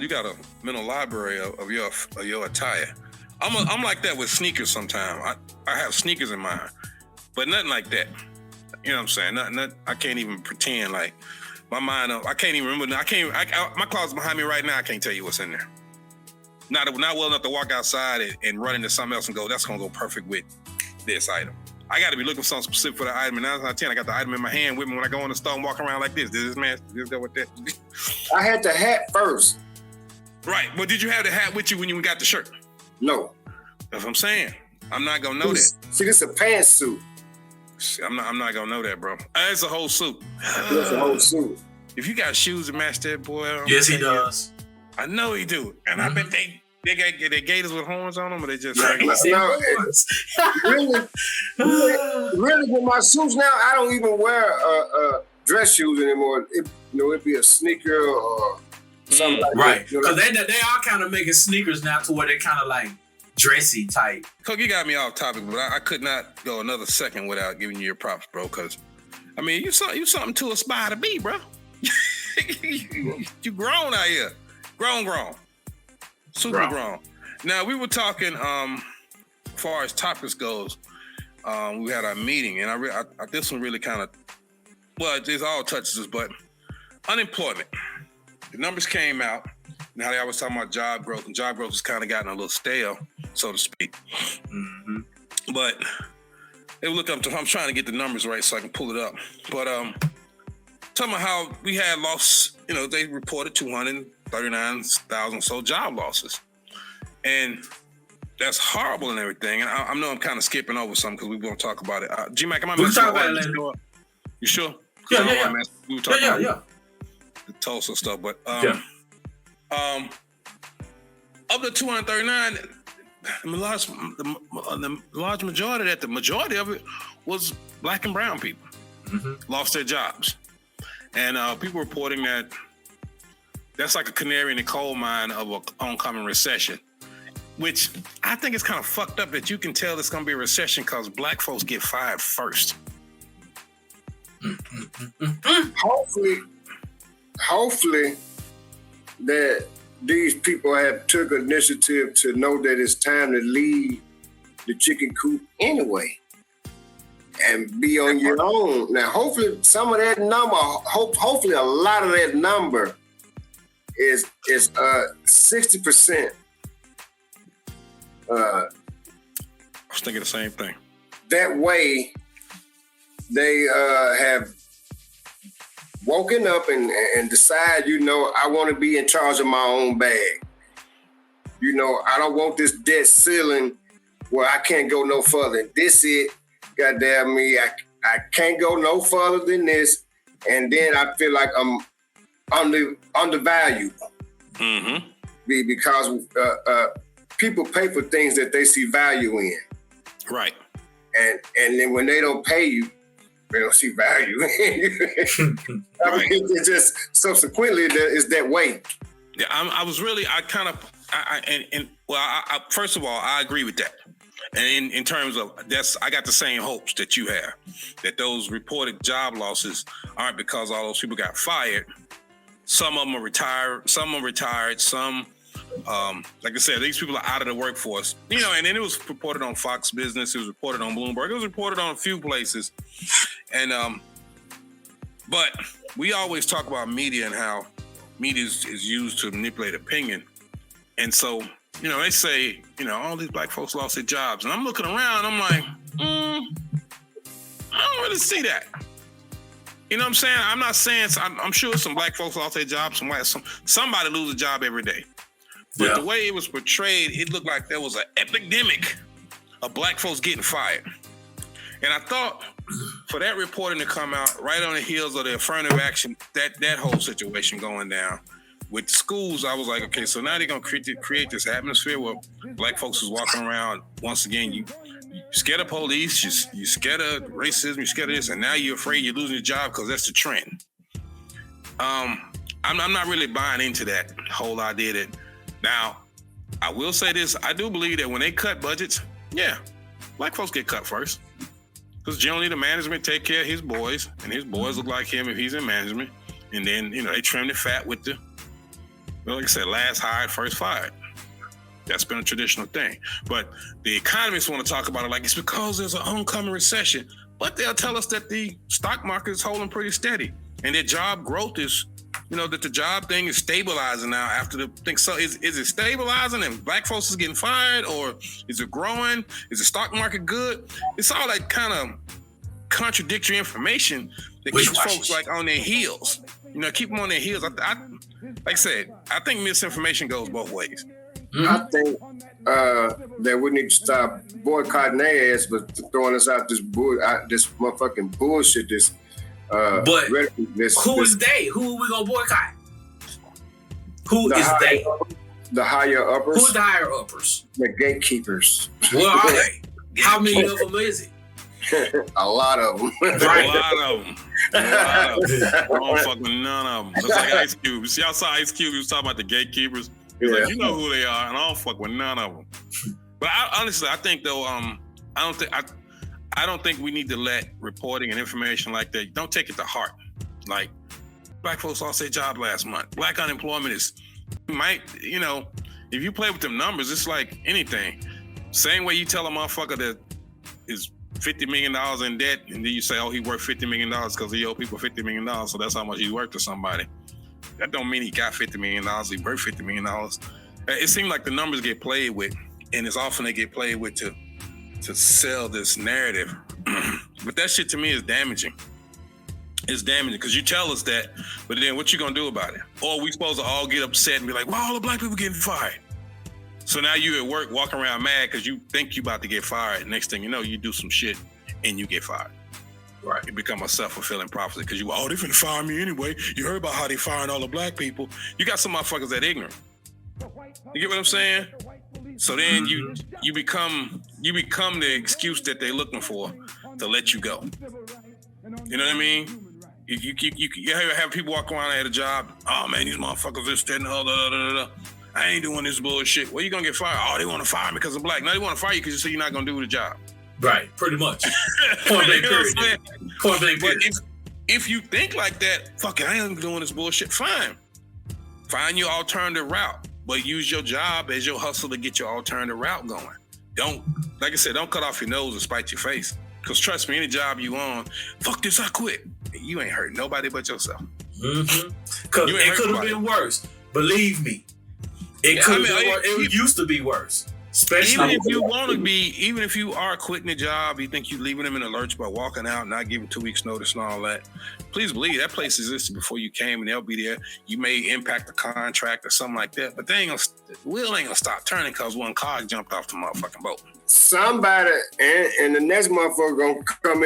library of your attire. I'm like that with sneakers sometimes. I have sneakers in mind, but nothing like that. You know what I'm saying? Nothing, I can't even pretend like. My mind, I can't even remember. My closet's behind me right now. I can't tell you what's in there. Not well enough to walk outside and run into something else and go, that's gonna go perfect with this item. I got to be looking for something specific for the item. And 9 out of 10, I got the item in my hand with me when I go in the store and walk around like this. This go with that. I had the hat first. Right. Well, did you have the hat with you when you got the shirt? No. That's what I'm saying. I'm not gonna know that. See, this is a pantsuit. I'm not gonna know that, bro. It's a whole suit. It's a whole suit. If you got shoes to match that, boy. Yes, he does. I know he do. And I bet they got gators with horns on them, or they just really with my shoes now, I don't even wear dress shoes anymore. It'd be a sneaker or something like right. that. Because they are kind of making sneakers now to where they're kind of like dressy type. Koky, you got me off topic, but I could not go another second without giving you your props, bro. Because I mean, you something to aspire to be, bro. You grown out here, grown, super grown. Now we were talking, as far as topics goes. We had our meeting, and this one really kind of, it all touches us, but unemployment. The numbers came out. Now they always talking about job growth, and job growth has kind of gotten a little stale, so to speak. Mm-hmm. But they look up to. I'm trying to get the numbers right so I can pull it up. But talking about how we had lost. They reported 239,000 so job losses, and that's horrible and everything. And I know I'm kind of skipping over something because we're going to talk about it. G-Mack, am I messing up? You sure? Yeah. We were talking about the Tulsa stuff, but of the 239, the large majority of it was black and brown people lost their jobs, and people reporting that that's like a canary in the coal mine of an oncoming recession. Which I think is kind of fucked up that you can tell it's going to be a recession because black folks get fired first. Hopefully that these people have took initiative to know that it's time to leave the chicken coop anyway and be on your own. Now, hopefully some of that number, hopefully a lot of that number is 60%. I was thinking the same thing. That way, they have woken up and decide, I want to be in charge of my own bag. I don't want this debt ceiling where I can't go no further. This it, goddamn me, I can't go no further than this, and then I feel like I'm undervalued. Mm-hmm. Because people pay for things that they see value in. Right. And then when they don't pay you, they don't see value in you. I mean, it's just subsequently it's that way. Yeah, first of all, I agree with that. And in terms of I got the same hopes that you have, that those reported job losses aren't because all those people got fired. Some of them are retired. Some, like I said, these people are out of the workforce. And then it was reported on Fox Business. It was reported on Bloomberg. It was reported on a few places. And but we always talk about media and how media is used to manipulate opinion. And so, they say, all these black folks lost their jobs. And I'm looking around, I'm like, I don't really see that. You know what I'm saying? I'm not saying, I'm sure some black folks lost their jobs. Somebody loses a job every day. But the way it was portrayed, it looked like there was an epidemic of black folks getting fired. And I thought for that reporting to come out right on the heels of the affirmative action, that whole situation going down with schools, I was like, okay, so now they're going to create this atmosphere where black folks is walking around. Once again, you scared of police, you scared of racism, you scared of this, and now you're afraid you're losing your job because that's the trend. I'm not really buying into that whole idea that. Now, I will say this, I do believe that when they cut budgets, black folks get cut first. Because generally the management take care of his boys, and his boys look like him if he's in management. And then, they trim the fat with like I said, last hired, first fired. That's been a traditional thing. But the economists want to talk about it like it's because there's an oncoming recession. But they'll tell us that the stock market is holding pretty steady. And that job growth is, that the job thing is stabilizing now after the thing. So is it stabilizing and black folks is getting fired, or is it growing? Is the stock market good? It's all that kind of contradictory information that keeps folks like on their heels. Keep them on their heels. I like I said, I think misinformation goes both ways. I think that we need to stop boycotting their ass, but throwing us out this motherfucking bullshit. But who is they? Who are we gonna boycott? Who is they? The higher uppers. Who's the higher uppers? The gatekeepers. Where are they? How many of them is it? A lot of them. Right. A lot of them. I don't fuck with none of them. It's like Ice Cube. See, y'all saw Ice Cube. He was talking about the gatekeepers. He was like, you know who they are, and I don't fuck with none of them. But honestly, I think though, I don't think we need to let reporting and information like that. Don't take it to heart. Like, black folks lost their job last month. Black unemployment is, if you play with them numbers, it's like anything. Same way you tell a motherfucker that is $50 million in debt, and then you say, he worth $50 million because he owe people $50 million, so that's how much he's worth to somebody. That don't mean he got $50 million, he worth $50 million. It seems like the numbers get played with, and it's often they get played with to sell this narrative. But that shit to me is damaging. It's damaging because you tell us that, but then what you gonna do about it? Or we supposed to all get upset and be like, well, all the black people getting fired. So now you at work walking around mad because you think you about to get fired. Next thing you know, you do some shit and you get fired. Right. It become a self-fulfilling prophecy because they finna fire me anyway. You heard about how they firing all the black people. You got some motherfuckers that ignorant. You get what I'm saying? So then you become the excuse that they're looking for to let you go. You know what I mean? You have people walk around at a job. Oh man, these motherfuckers this, that, and the other. I ain't doing this bullshit. Well, you gonna get fired? Oh, they want to fire me because I'm black. No, they want to fire you because you say you're not gonna do the job. Right, pretty much. Point blank period. Point blank period. But if you think like that, fuck it, I ain't doing this bullshit. Fine. Find your alternative route, but use your job as your hustle to get your alternative route going. Don't, like I said, don't cut off your nose and spite your face. Because trust me, any job you on, fuck this, I quit. You ain't hurt nobody but yourself. Mm-hmm. Because it could have been worse. Believe me. It could have been worse. It used to be worse. Especially even if you are quitting the job, you think you're leaving them in the lurch by walking out, not giving 2 weeks notice and all that. Please believe that place existed before you came, and they'll be there. You may impact the contract or something like that, but the wheel ain't gonna stop turning because one car jumped off the motherfucking boat. Somebody and the next motherfucker gonna come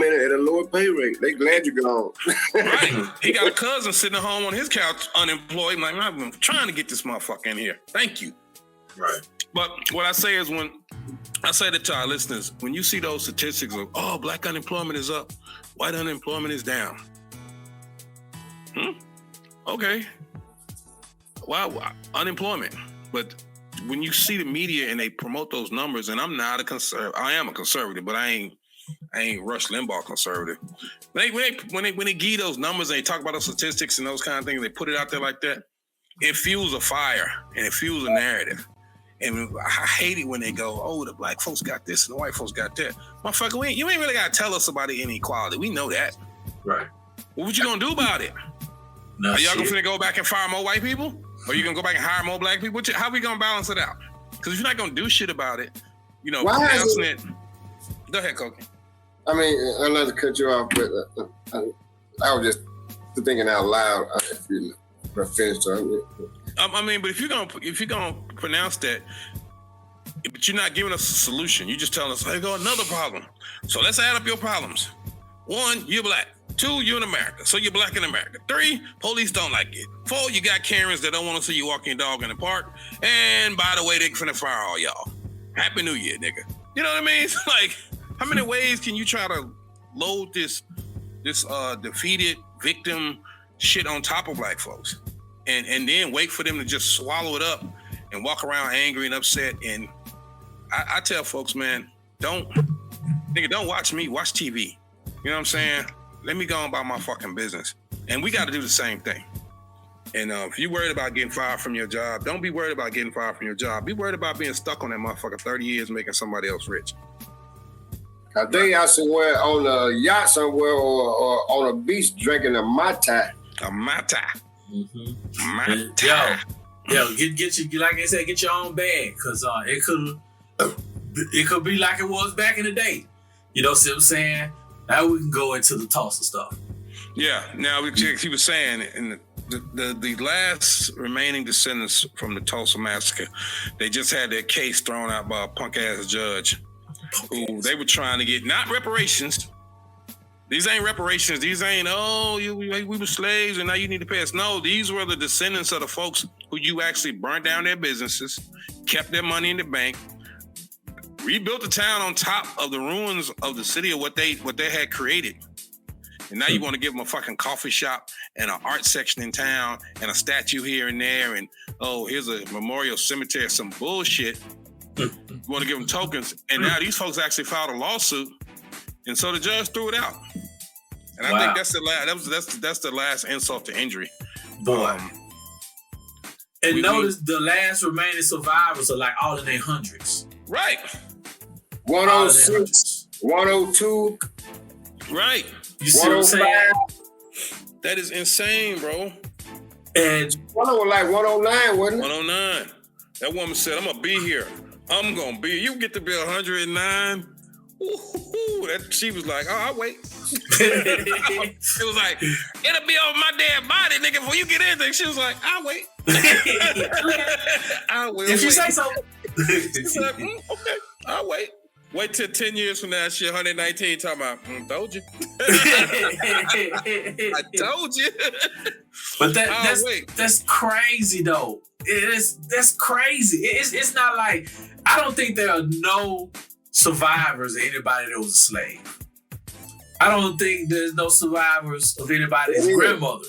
in at a lower pay rate. They glad you're gone. Right. He got a cousin sitting at home on his couch, unemployed. I'm like, I'm trying to get this motherfucker in here. Thank you. Right. But what I say is when I say that to our listeners, when you see those statistics of, black unemployment is up, white unemployment is down. Okay. Why unemployment? But when you see the media and they promote those numbers, and I'm not a conservative, I am a conservative, but I ain't Rush Limbaugh conservative. When they give those numbers and they talk about those statistics and those kind of things, they put it out there like that, it fuels a fire and it fuels a narrative. And I hate it when they go, the black folks got this and the white folks got that. Motherfucker, you ain't really got to tell us about the inequality. We know that. Right. What you gonna do about it? No Are y'all shit. gonna go back and fire more white people? Or you gonna go back and hire more black people? How we gonna balance it out? Because if you're not gonna do shit about it, pronouncing it. Go ahead, Koky. I mean, I'm not to cut you off, but I was just thinking out loud. If you finished, but if you're gonna pronounce that, but you're not giving us a solution, you just telling us, hey, go another problem. So let's add up your problems. 1, you're black. 2, you're in America, so you're black in America. 3, police don't like it. 4, you got Karens that don't want to see you walking your dog in the park. And by the way, they finna fire all y'all. Happy New Year, nigga. You know what I mean? It's like, how many ways can you try to load this defeated victim shit on top of black folks? And then wait for them to just swallow it up and walk around angry and upset. And I tell folks, man, don't watch me, watch TV. You know what I'm saying? Let me go on about my fucking business. And we got to do the same thing. And if you're worried about getting fired from your job, don't be worried about getting fired from your job. Be worried about being stuck on that motherfucker 30 years making somebody else rich. I think I somewhere on a yacht somewhere or on a beach drinking a Mai Tai. A Mai Tai. Mm-hmm. Mai Tai. Yo, get you, like I said, get your own bag, cause it could be like it was back in the day. You know what I'm saying? Now we can go into the Tulsa stuff. Yeah. Now he was saying in the last remaining descendants from the Tulsa massacre, they just had their case thrown out by a punk ass judge who they were trying to get not reparations. These ain't reparations. These ain't, we were slaves and now you need to pay us. No, these were the descendants of the folks who you actually burnt down their businesses, kept their money in the bank, rebuilt the town on top of the ruins of the city of what they had created. And now you want to give them a fucking coffee shop and an art section in town and a statue here and there and, here's a memorial cemetery, some bullshit. You want to give them tokens. And now these folks actually filed a lawsuit. And so the judge threw it out. And I think that's the last insult to injury. Boy. Notice the last remaining survivors are like all in their hundreds. Right. 106, 102. Right. You see what I'm saying? That is insane, bro. And one was like 109, wasn't it? 109. That woman said, I'm going to be here. I'm going to be here. You get to be 109. She was like, I'll wait. It was like, it'll be on my damn body, nigga, before you get anything. She was like, I'll wait. I will if you wait. say so. She's like, okay, I'll wait. Wait till 10 years from now, shit, 119, talking about, told you. I told you. But that's crazy, though. That's crazy. It's not like, I don't think there are no survivors of anybody that was a slave. I don't think there's no survivors of anybody's grandmother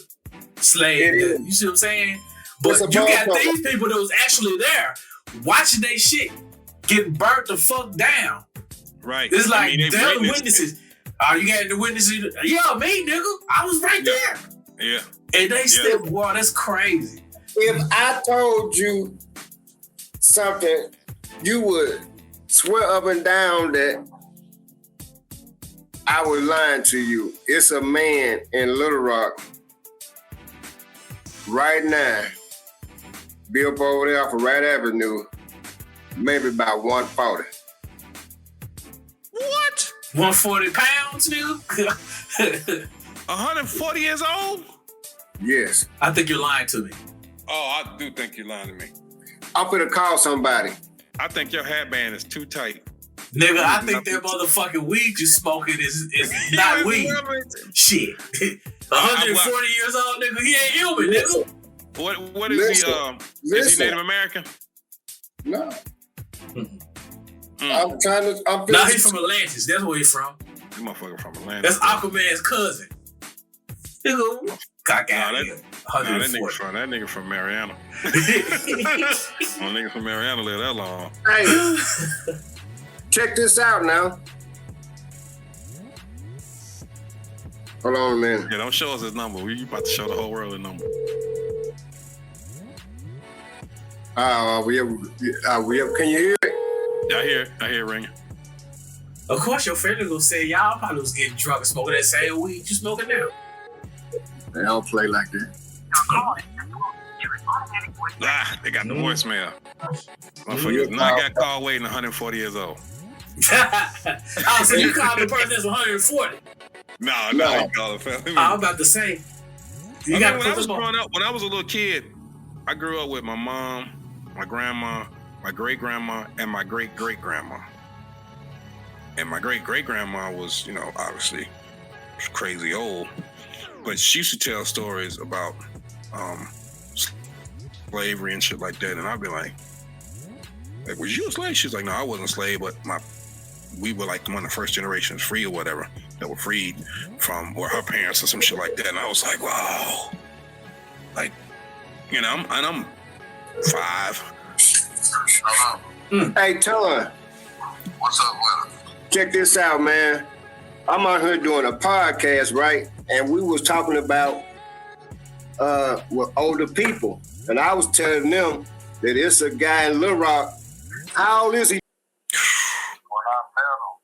slave. You see what I'm saying? But you got these people that was actually there watching their shit getting burnt the fuck down. Right. It's like, they're the witnesses. You got the witnesses? Yeah, me, nigga. I was right there. Yeah. And they still, wow, that's crazy. If I told you something, you would swear up and down that I was lying to you. It's a man in Little Rock right now, be up over there off of Wright Avenue, maybe about 140. What? 140 pounds, nigga? 140 years old? Yes. I think you're lying to me. Oh, I do think you're lying to me. I'm finna call somebody. I think your hatband is too tight. Nigga, I think that motherfucking weed you smoking is not weed. Shit. 140 years old, nigga. He ain't human, nigga. What is he? Is he Native American? No. Nah, he's from Atlantis. That's where he's from. You motherfucker from Atlantis. That's Aquaman's cousin. Nigga, cock out of here. That nigga from Mariana. Nigga from Mariana live that long. Hey, check this out now. Hold on a minute. Yeah, don't show us his number. You about to show the whole world his number. We up? Can you hear it? I hear it ringing. Of course, your friend gonna say y'all probably was getting drunk and smoking that same weed you smoking now. They don't play like that. They got the voicemail. Motherfuckers not got called waiting 140 years old. Oh, so you called the person that's 140? No, you call it family. I'm about to say. When I was growing up, when I was a little kid, I grew up with my mom, my grandma, my great-grandma, and my great-great-grandma. And my great-great-grandma was, obviously crazy old. But she used to tell stories about slavery and shit like that. And I'd be like, was you a slave? She's like, no, I wasn't a slave, but we were like one of the first generations free or whatever that were freed from, or her parents or some shit like that. And I was like, wow. Like, I'm 5. Hey, Ton. What's up, Willie? Check this out, man. I'm out here doing a podcast, right? And we was talking about with older people. And I was telling them that it's a guy in Little Rock. How old is he? When I met him,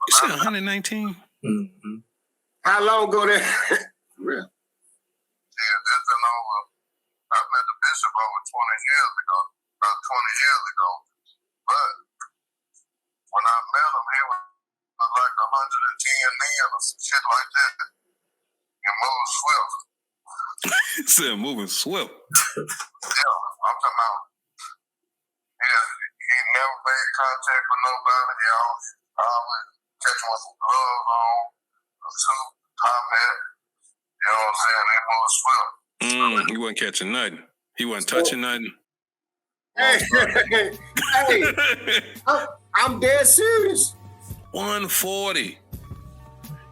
you said 119? Mm-hmm. How long ago that? Yeah, that's been over. I met the bishop over 20 years ago, about 20 years ago. But when I met him, he was like 110 then or some shit like that. And moved swift. He said moving swift. Yeah, I'm talking about. Yeah, he never made contact with nobody. He always catch him with some gloves on, a suit, top hat. You know what I'm saying? He moved swift. He wasn't catching nothing. He wasn't touching nothing. Hey, I'm dead serious. 140.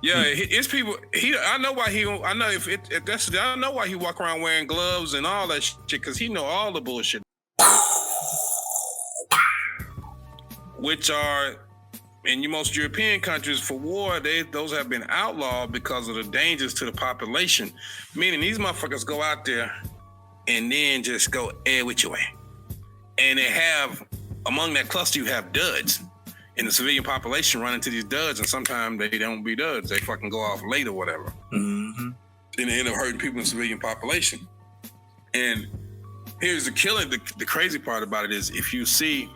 Yeah, it's people. I know why he. I know if that's. I know why he walk around wearing gloves and all that shit because he know all the bullshit. Which are in most European countries for war, those have been outlawed because of the dangers to the population. Meaning these motherfuckers go out there and then just go with your way. And they have among that cluster you have duds. And the civilian population run into these duds, and sometimes they don't be duds. They fucking go off late or whatever. Mm-hmm. And they end up hurting people in the civilian population. And here's the killing. The crazy part about it is if you see,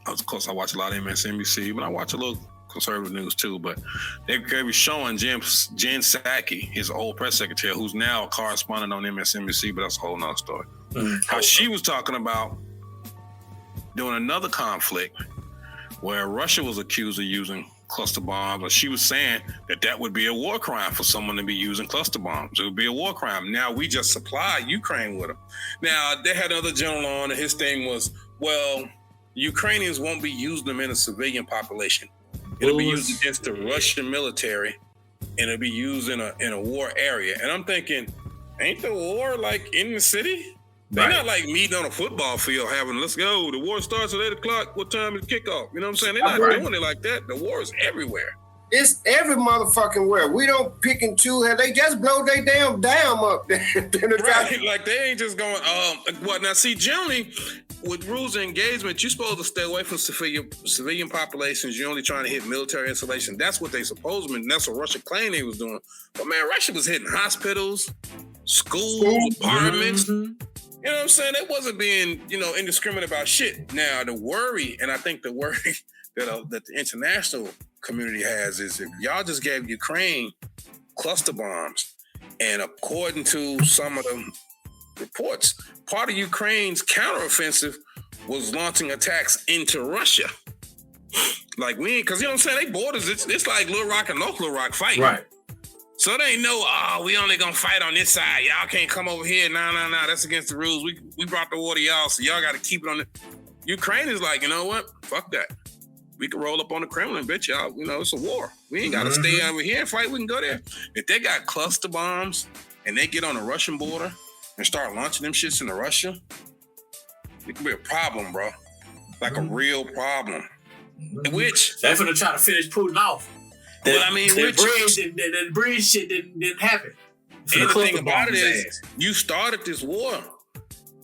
of course I watch a lot of MSNBC, but I watch a little conservative news too, but they were showing Jen Psaki, his old press secretary, who's now a correspondent on MSNBC, but that's a whole nother story. Mm-hmm. How she was talking about doing another conflict where Russia was accused of using cluster bombs, and she was saying that would be a war crime for someone to be using cluster bombs. It would be a war crime. Now we just supply Ukraine with them. Now they had another general on, and his thing was, well, Ukrainians won't be using them in a civilian population. It'll be used against the Russian military, and it'll be used in a war area. And I'm thinking, ain't the war like in the city? They're not like meeting on a football field having, let's go, the war starts at 8 o'clock, what time is kickoff? You know what I'm saying? They're not doing it like that. The war is everywhere. It's every motherfucking where. We don't pick and choose. They just blow their damn dam up. Right, like they ain't just going, now see, generally, with rules of engagement, you're supposed to stay away from civilian populations. You're only trying to hit military installation. That's what they supposed to be. That's what Russia claimed they was doing. But man, Russia was hitting hospitals, schools, apartments. Mm-hmm. You know what I'm saying? They wasn't being, indiscriminate about shit. Now, the worry, and I think the worry that the international community has is if y'all just gave Ukraine cluster bombs, and according to some of the reports, part of Ukraine's counteroffensive was launching attacks into Russia. Like because you know what I'm saying? They borders, it's like Little Rock and North Little Rock fighting. Right. So they know, we only gonna fight on this side. Y'all can't come over here. No, that's against the rules. We brought the war to y'all, so y'all gotta keep it on the... Ukraine is like, you know what? Fuck that. We can roll up on the Kremlin, bitch, y'all. It's a war. We ain't gotta stay over here and fight. We can go there. If they got cluster bombs and they get on the Russian border and start launching them shits into Russia, it could be a problem, bro. Like a real problem. Which they're gonna try to finish Putin off. The bridge shit didn't happen. And the thing about it is, you started this war,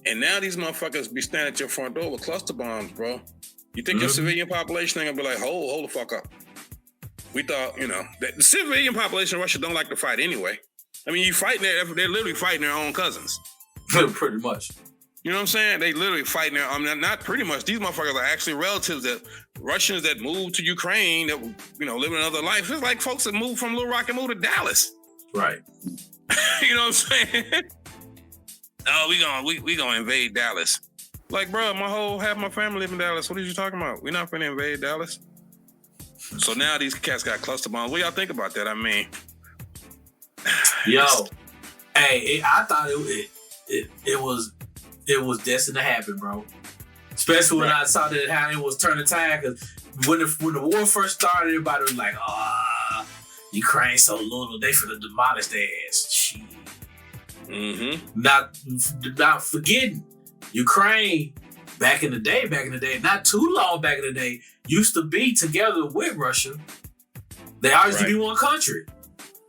and now these motherfuckers be standing at your front door with cluster bombs, bro. You think your civilian population ain't gonna be like, hold the fuck up? We thought, the civilian population of Russia don't like to fight anyway. I mean, they're literally fighting their own cousins. Pretty much. You know what I'm saying? They literally fighting not pretty much. These motherfuckers are actually relatives that Russians that moved to Ukraine that, living another life. It's like folks that moved from Little Rock and moved to Dallas. Right. You know what I'm saying? Oh, we gonna invade Dallas. Like, bro, half my family live in Dallas. What are you talking about? We're not gonna invade Dallas. So now these cats got cluster bombs. What y'all think about that? I mean, yo, I thought it was destined to happen, bro. Especially when I saw that how it was turning tide. Because when the war first started, everybody was like, Ukraine's so little, they finna demolish their ass. Shit. Not forgetting, Ukraine back in the day, not too long back in the day, used to be together with Russia. They always used to be one country.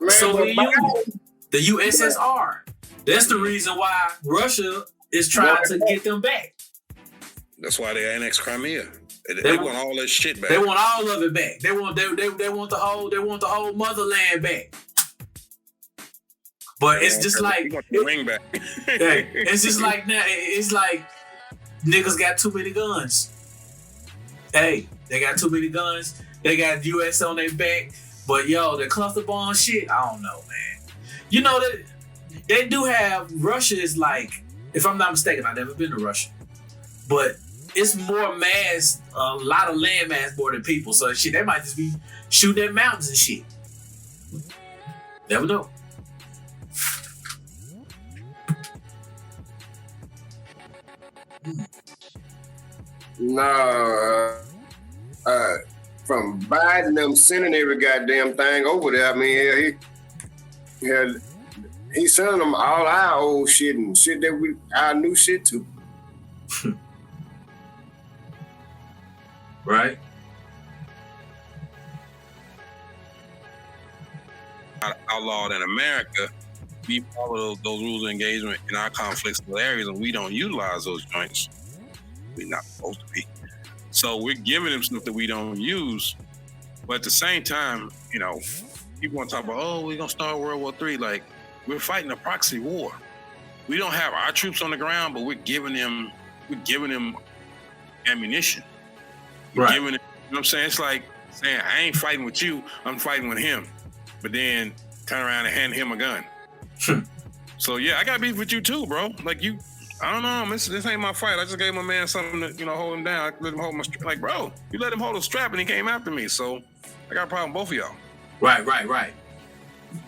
Soviet Union, the USSR. That's the reason why Russia is trying to get them back. That's why they annexed Crimea. They want all that shit back. They want all of it back. They want the whole motherland back. But it's just like ring back. It's just like now. It's like niggas got too many guns. Hey, they got too many guns. They got US on their back. But the cluster bomb shit, I don't know, man. That they do have Russia is like, if I'm not mistaken, I've never been to Russia, but it's more mass, a lot of land mass more than people. So shit, they might just be shooting at mountains and shit. Never know. No, from Biden them sending every goddamn thing over there. I mean, he's sending them all our old shit and shit that our new shit too. Right. Outlawed in America, we follow those rules of engagement in our conflicts areas, and we don't utilize those joints. We're not supposed to be. So we're giving them stuff that we don't use. But at the same time, people want to talk about, we're gonna start World War III. Like, we're fighting a proxy war. We don't have our troops on the ground, but we're giving them ammunition. We're giving them, you know what I'm saying? It's like saying, I ain't fighting with you, I'm fighting with him. But then turn around and hand him a gun. So yeah, I got beef with you too, bro. Like I don't know, this ain't my fight. I just gave my man something to, hold him down. I let him hold my strap. Like, bro, you let him hold a strap and he came after me. So I got a problem with both of y'all. Right.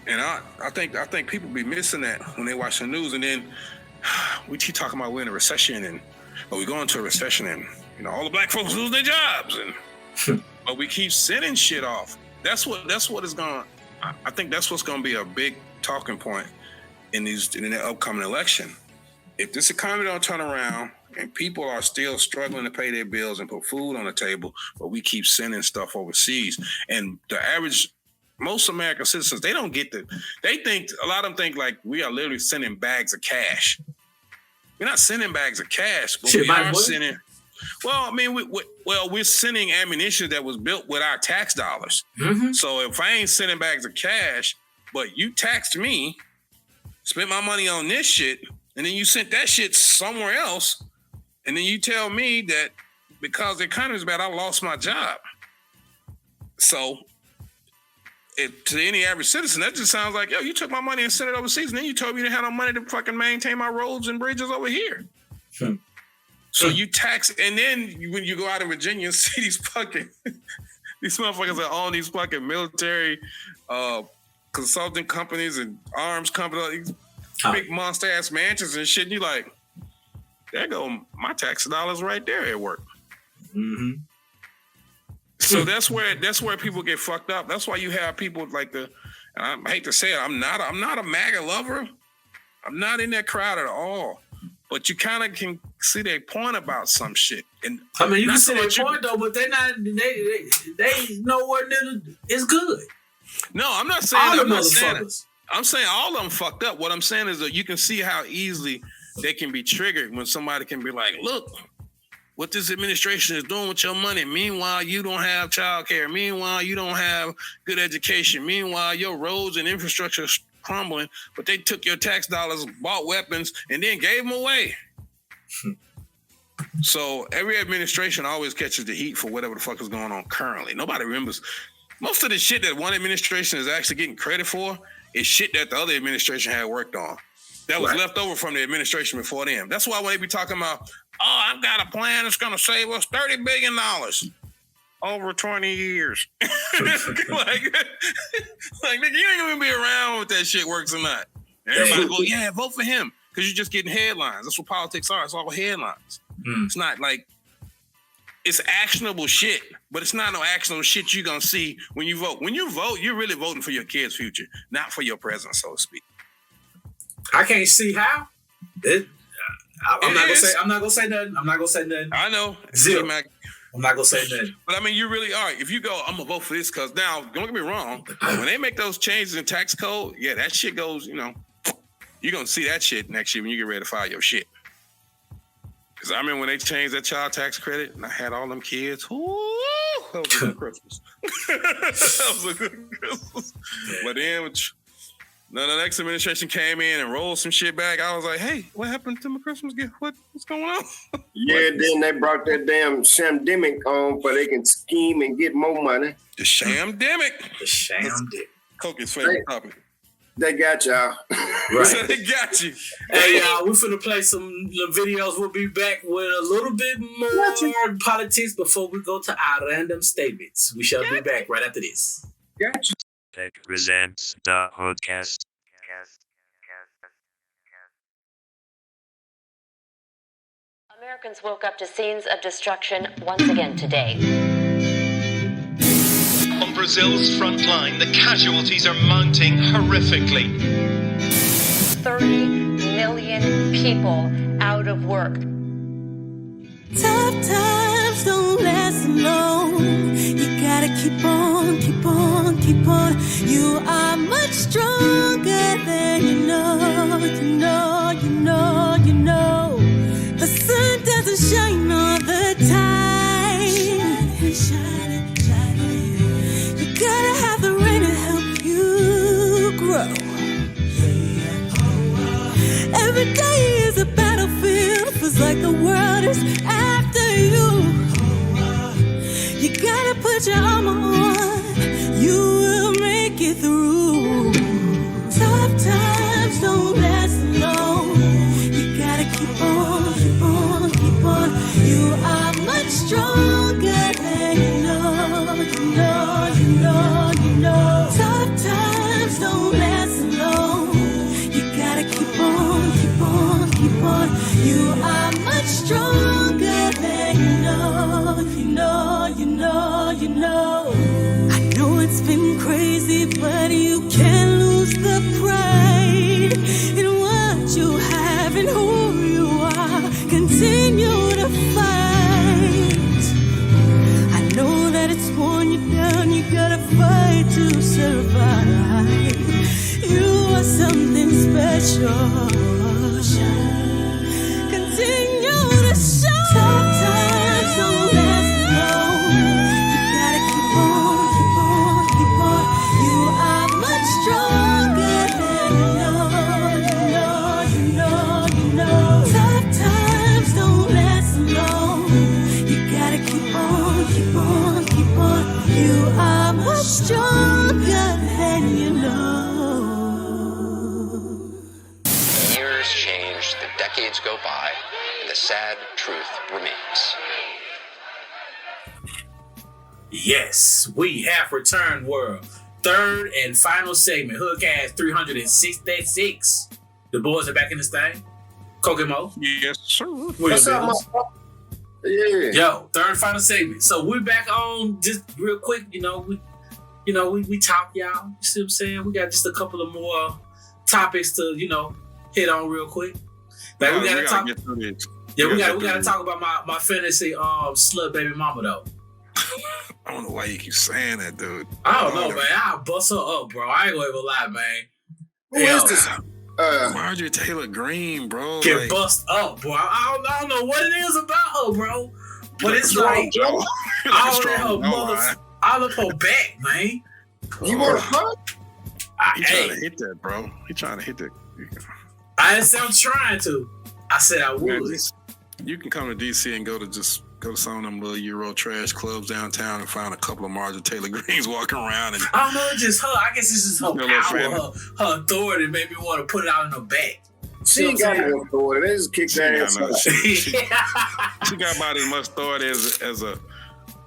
And I think people be missing that when they watch the news, and then we keep talking about we're in a recession and we going to a recession and all the black folks lose their jobs, and but we keep sending shit off. That's what is going. I think that's what's going to be a big talking point in the upcoming election. If this economy don't turn around and people are still struggling to pay their bills and put food on the table, but we keep sending stuff overseas, and the average, most American citizens, they don't get they think, a lot of them think like we are literally sending bags of cash. We're not sending bags of cash, but we are sending, well, I mean, we're sending ammunition that was built with our tax dollars. Mm-hmm. So if I ain't sending bags of cash, but you taxed me, spent my money on this shit, and then you sent that shit somewhere else, and then you tell me that because the economy's bad, I lost my job. So, to any average citizen, that just sounds like, yo, you took my money and sent it overseas, and then you told me you didn't have no money to fucking maintain my roads and bridges over here. So you tax, and then when you go out in Virginia and see these fucking, these motherfuckers that own these fucking military consulting companies and arms companies, these big monster ass mansions and shit, and you like, there go my tax dollars right there at work. Mm-hmm. So that's where people get fucked up. That's why you have people like and I hate to say it, I'm not a MAGA lover. I'm not in that crowd at all. But you kind of can see their point about some shit. And I mean, you can see their point though, but they know what is good. No, I'm not saying I'm saying all of them fucked up. What I'm saying is that you can see how easily they can be triggered when somebody can be like, look, what this administration is doing with your money. Meanwhile, you don't have child care. Meanwhile, you don't have good education. Meanwhile, your roads and infrastructure is crumbling, but they took your tax dollars, bought weapons, and then gave them away. So every administration always catches the heat for whatever the fuck is going on currently. Nobody remembers. Most of the shit that one administration is actually getting credit for is shit that the other administration had worked on. That was left over from the administration before them. That's why when they be talking about, oh, I've got a plan that's going to save us $30 billion over 20 years. like, nigga, you ain't going to be around if that shit works or not. Everybody go, yeah, vote for him. Because you're just getting headlines. That's what politics are. It's all headlines. It's not like, it's actionable shit, but it's not no actionable shit you're going to see when you vote. When you vote, you're really voting for your kid's future, not for your present, so to speak. I can't see how. I'm not gonna say nothing. I know. G-Mack. I'm not gonna say nothing. But I mean, you really are. If you go, I'm gonna vote for this because now, don't get me wrong. When they make those changes in tax code, yeah, that shit goes. You're gonna see that shit next year when you get ready to file your shit. Because I remember when they changed that child tax credit, and I had all them kids. Woo, that was a good Christmas. That was a good Christmas. But then. Now the next administration came in and rolled some shit back. I was like, hey, what happened to my Christmas gift? What's going on? Yeah, then they brought that damn shamdemic on so they can scheme and get more money. The shamdemic. Koky's favorite topic. They got y'all. Right. They got you. Hey, y'all, we're finna play some videos. We'll be back with a little bit more politics before we go to our random statements. We shall be back right after this. Gotcha. HoodTech Presents daHoodCast. Americans woke up to scenes of destruction once again today. On Brazil's front line, the casualties are mounting horrifically. 30 million people out of work. Tough times don't last long. You gotta keep on, keep on, keep on. You are much stronger than you know, you know, you know, you know. The sun doesn't shine all the time. Shining, shining. You gotta have the rain to help you grow. Every day is a battlefield. Feels like the world is after you. You gotta put your armor on. You will make it through. Tough times don't last long. You gotta keep on, keep on, keep on. You are much stronger than you know. You know, you know, you know. Tough times don't last long. You gotta keep on, keep on, keep on. You are much stronger than you know. You know, you know, you know. I know it's been crazy, but you can't lose the pride in what you have and who you are. Continue to fight. I know that it's worn you down. You gotta fight to survive. You are something special. Continue to show. Tough times don't last long. You gotta keep on, keep on, keep on. You are much stronger than you know, you know, you know, you decades go by, and the sad truth remains. Yes, we have returned, world. Third and final segment, HoodCast 366. The boys are back in this thing. Koky Mo. Yes, sir. What's up, motherfucker? Yeah. Yo, third and final segment. So we're back on just real quick. We talk, y'all. You see what I'm saying? We got just a couple of more topics to, hit on real quick. Like we gotta talk. Yeah, we gotta talk about my fantasy slut baby mama though. I don't know why you keep saying that, dude. I don't know, man. I'll bust her up, bro. I ain't gonna even lie, man. Who is this? Marjorie Taylor Greene, bro. Get bust up, bro. I don't know what it is about her, bro. But it's like all of her back, man. You want to fuck? He trying to hit that, bro. He trying to hit that. I didn't say I'm trying to. I said I would. Man, you can come to DC and go to some of them little Euro trash clubs downtown and find a couple of Marjorie Taylor Greens walking around. And I don't know, it's just her. I guess it's just her power, her authority made me want to put it out in her back. She ain't got no authority. They just kick their ass out. She got about as much authority as a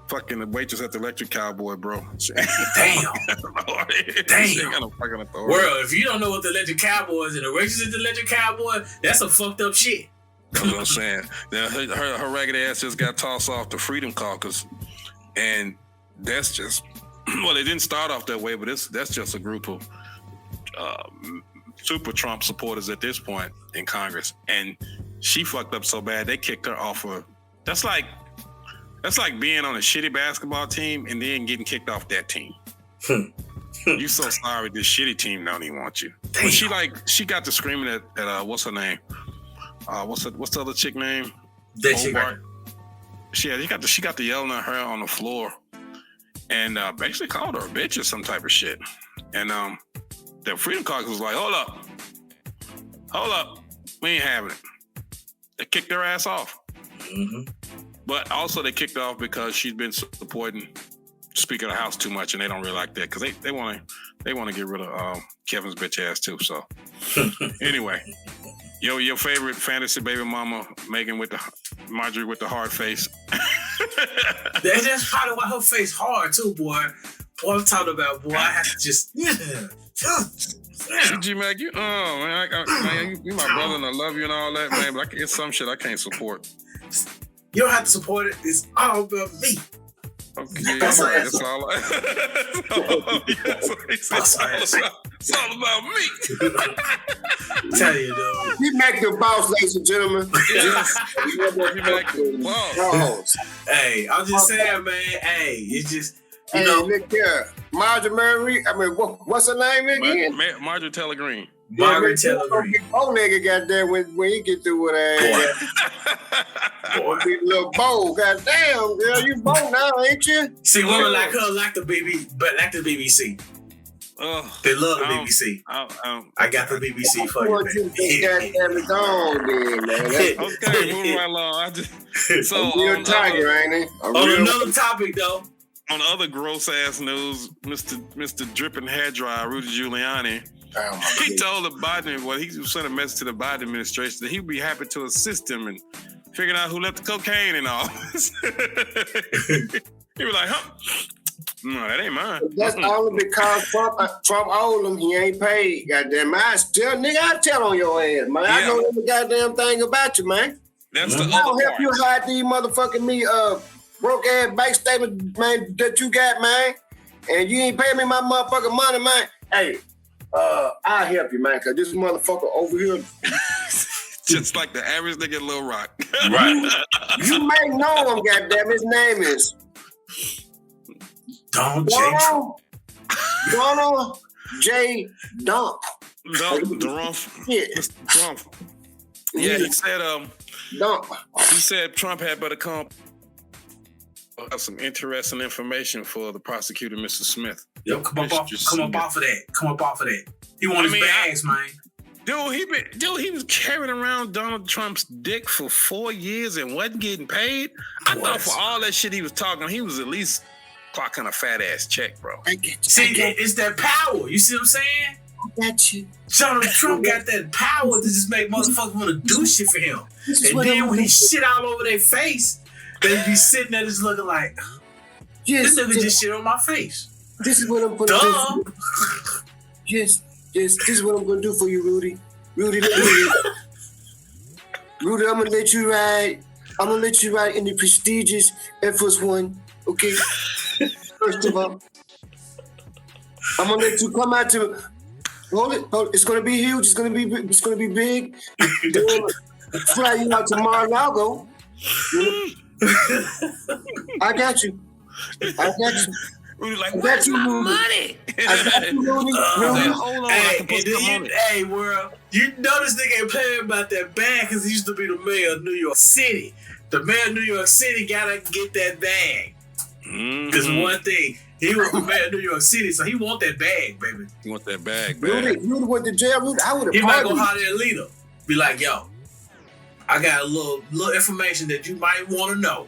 fucking waitress at the Electric Cowboy, bro. Damn. She ain't got no fucking authority. Well, if you don't know what the Electric Cowboy is and the waitress at the Electric Cowboy, that's some fucked up shit. That's what I'm saying. Now, her ragged ass just got tossed off the Freedom Caucus, and that's just it didn't start off that way, but that's just a group of super Trump supporters at this point in Congress, and she fucked up so bad they kicked her off of. That's like being on a shitty basketball team and then getting kicked off that team. You so sorry this shitty team don't even want you. But she got to screaming at what's her name? What's the other chick name? She got to yelling at her on the floor and basically called her a bitch or some type of shit. And the Freedom Caucus was like, hold up, we ain't having it. They kicked her ass off. Mm-hmm. But also they kicked her off because she's been supporting Speaker of the House too much, and they don't really like that because they want to get rid of Kevin's bitch ass too. So anyway. Your favorite fantasy baby mama, Megan with the Marjorie with the hard face. That's probably why her face hard too, boy. Boy, I'm talking about, boy. I have to just G-Mack, you my brother and I love you and all that, man. But it's some shit I can't support. You don't have to support it. It's all about me. Okay, that's all. It's all about me. Tell you, though. You make the boss, ladies and gentlemen. You make the boss. Hey, I'm just saying, man. Hey, it's just look here, Marjorie. What's her name again? Marjorie Taylor Greene. Marjorie Taylor Greene. Oh, nigga, goddamn, when he get through with that. Boy, big little bow, goddamn, girl, you bow now, ain't you? See, women like her like the BBC. They love the BBC. I got the BBC for you, man. Goddamn it on, man. Okay, moving right along. So real tiger, ain't it? On another topic, though. On other gross ass news, Mr. Dripping Hair Dryer, Rudy Giuliani. He told the Biden, he sent a message to the Biden administration that he'd be happy to assist him in figuring out who left the cocaine and all. He was like, no, that ain't mine. That's only because Trump owed him. He ain't paid. Goddamn, I tell on your ass, man. I know every goddamn thing about you, man. That's the other I'll help part. you hide these motherfucking broke ass bank statement, man, that you got, man. And you ain't paying me my motherfucking money, man. Hey, I'll help you, man, because this motherfucker over here. Just like the average nigga in Lil Rock. Right. You may know him, goddamn. His name is Donald J. Dump. Drumpf. Yeah. Drumpf. Yeah, he said Dump. He said Trump had better come some interesting information for the prosecutor, Mr. Smith. Yo, come up off of that. He wanted his bags, man. Dude, he was carrying around Donald Trump's dick for 4 years and wasn't getting paid. I thought for all that shit he was talking, he was at least clocking a fat ass check, bro. See, it's that power. You see what I'm saying? I got you. Donald Trump got that power to just make motherfuckers want to do shit for him. And then when he shit all over their face, they be sitting there just looking like, this nigga just shit on my face. This is what I'm gonna do. Yes, this is what I'm gonna do for you, Rudy. Rudy, Rudy, I'm gonna let you ride. I'm gonna let you ride in the prestigious Air Force One. Okay. First of all, I'm gonna let you come out to. Hold it. It's gonna be huge. It's gonna be big. Then fly you out to Mar-a-Lago. I got you. Rudy like, where's my money? I got you, Rudy. Hold on. Hey, world, you know this nigga ain't playing about that bag because he used to be the mayor of New York City. The mayor of New York City gotta get that bag. Because one thing, he was the mayor of New York City, so he want that bag, baby. He want that bag, Rudy went to jail. Rudy, I would have. He might go holler at Lita. Be like, yo, I got a little information that you might want to know.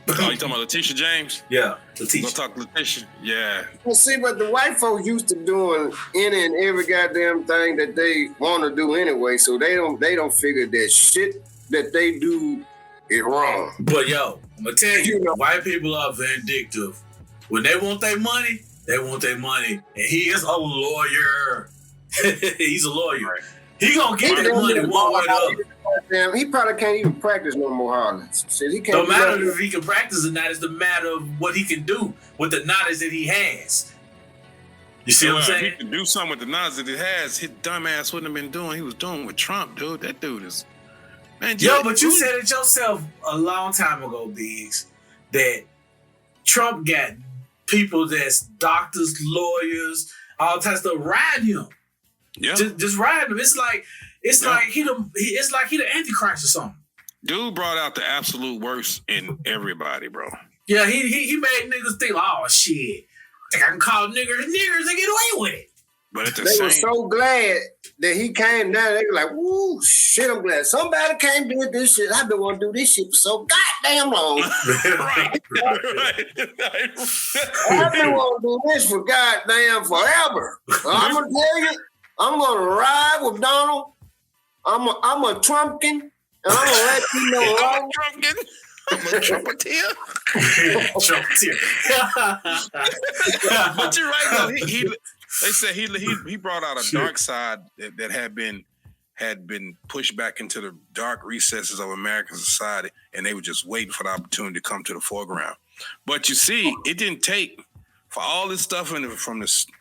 Oh, you talking about Letitia James? Yeah, Letitia. Let's talk Letitia. Yeah. Well, see, but the white folks used to doing any and every goddamn thing that they want to do anyway, so they don't figure that shit that they do is wrong. But yo, I'm gonna tell you, white people are vindictive. When they want their money, they want their money, and he is a lawyer. He's a lawyer. He gonna get that money one way or the other. Damn, he probably can't even practice no more, Harlan. He can't. Don't matter if he can practice or not. It's the matter of what he can do with the knowledge that he has. You see what I'm saying? If he can do something with the knowledge that he has, his dumb ass wouldn't have been doing. He was doing with Trump, dude. That dude is, man. But you said it yourself a long time ago, Biggs, that Trump got people that's doctors, lawyers, all types of stuff riding him. Yeah, just riding him. It's like he the Antichrist or something. Dude brought out the absolute worst in everybody, bro. Yeah, he made niggas think, oh shit, I can call niggers and get away with it. But at the they were so glad that he came down. They were like, "Woo, shit! I'm glad somebody came do this shit. I've been wanting to do this shit for so goddamn long. right. I've been wanting to do this for goddamn forever. I'm gonna tell you, I'm gonna ride with Donald. I'm a Trumpkin, and I'm gonna let you know. I'm a Trumpkin. I'm a Trumpeteer. But you're right though. They said he brought out a dark side that had been pushed back into the dark recesses of American society, and they were just waiting for the opportunity to come to the foreground. But you see, it didn't take for all this stuff from the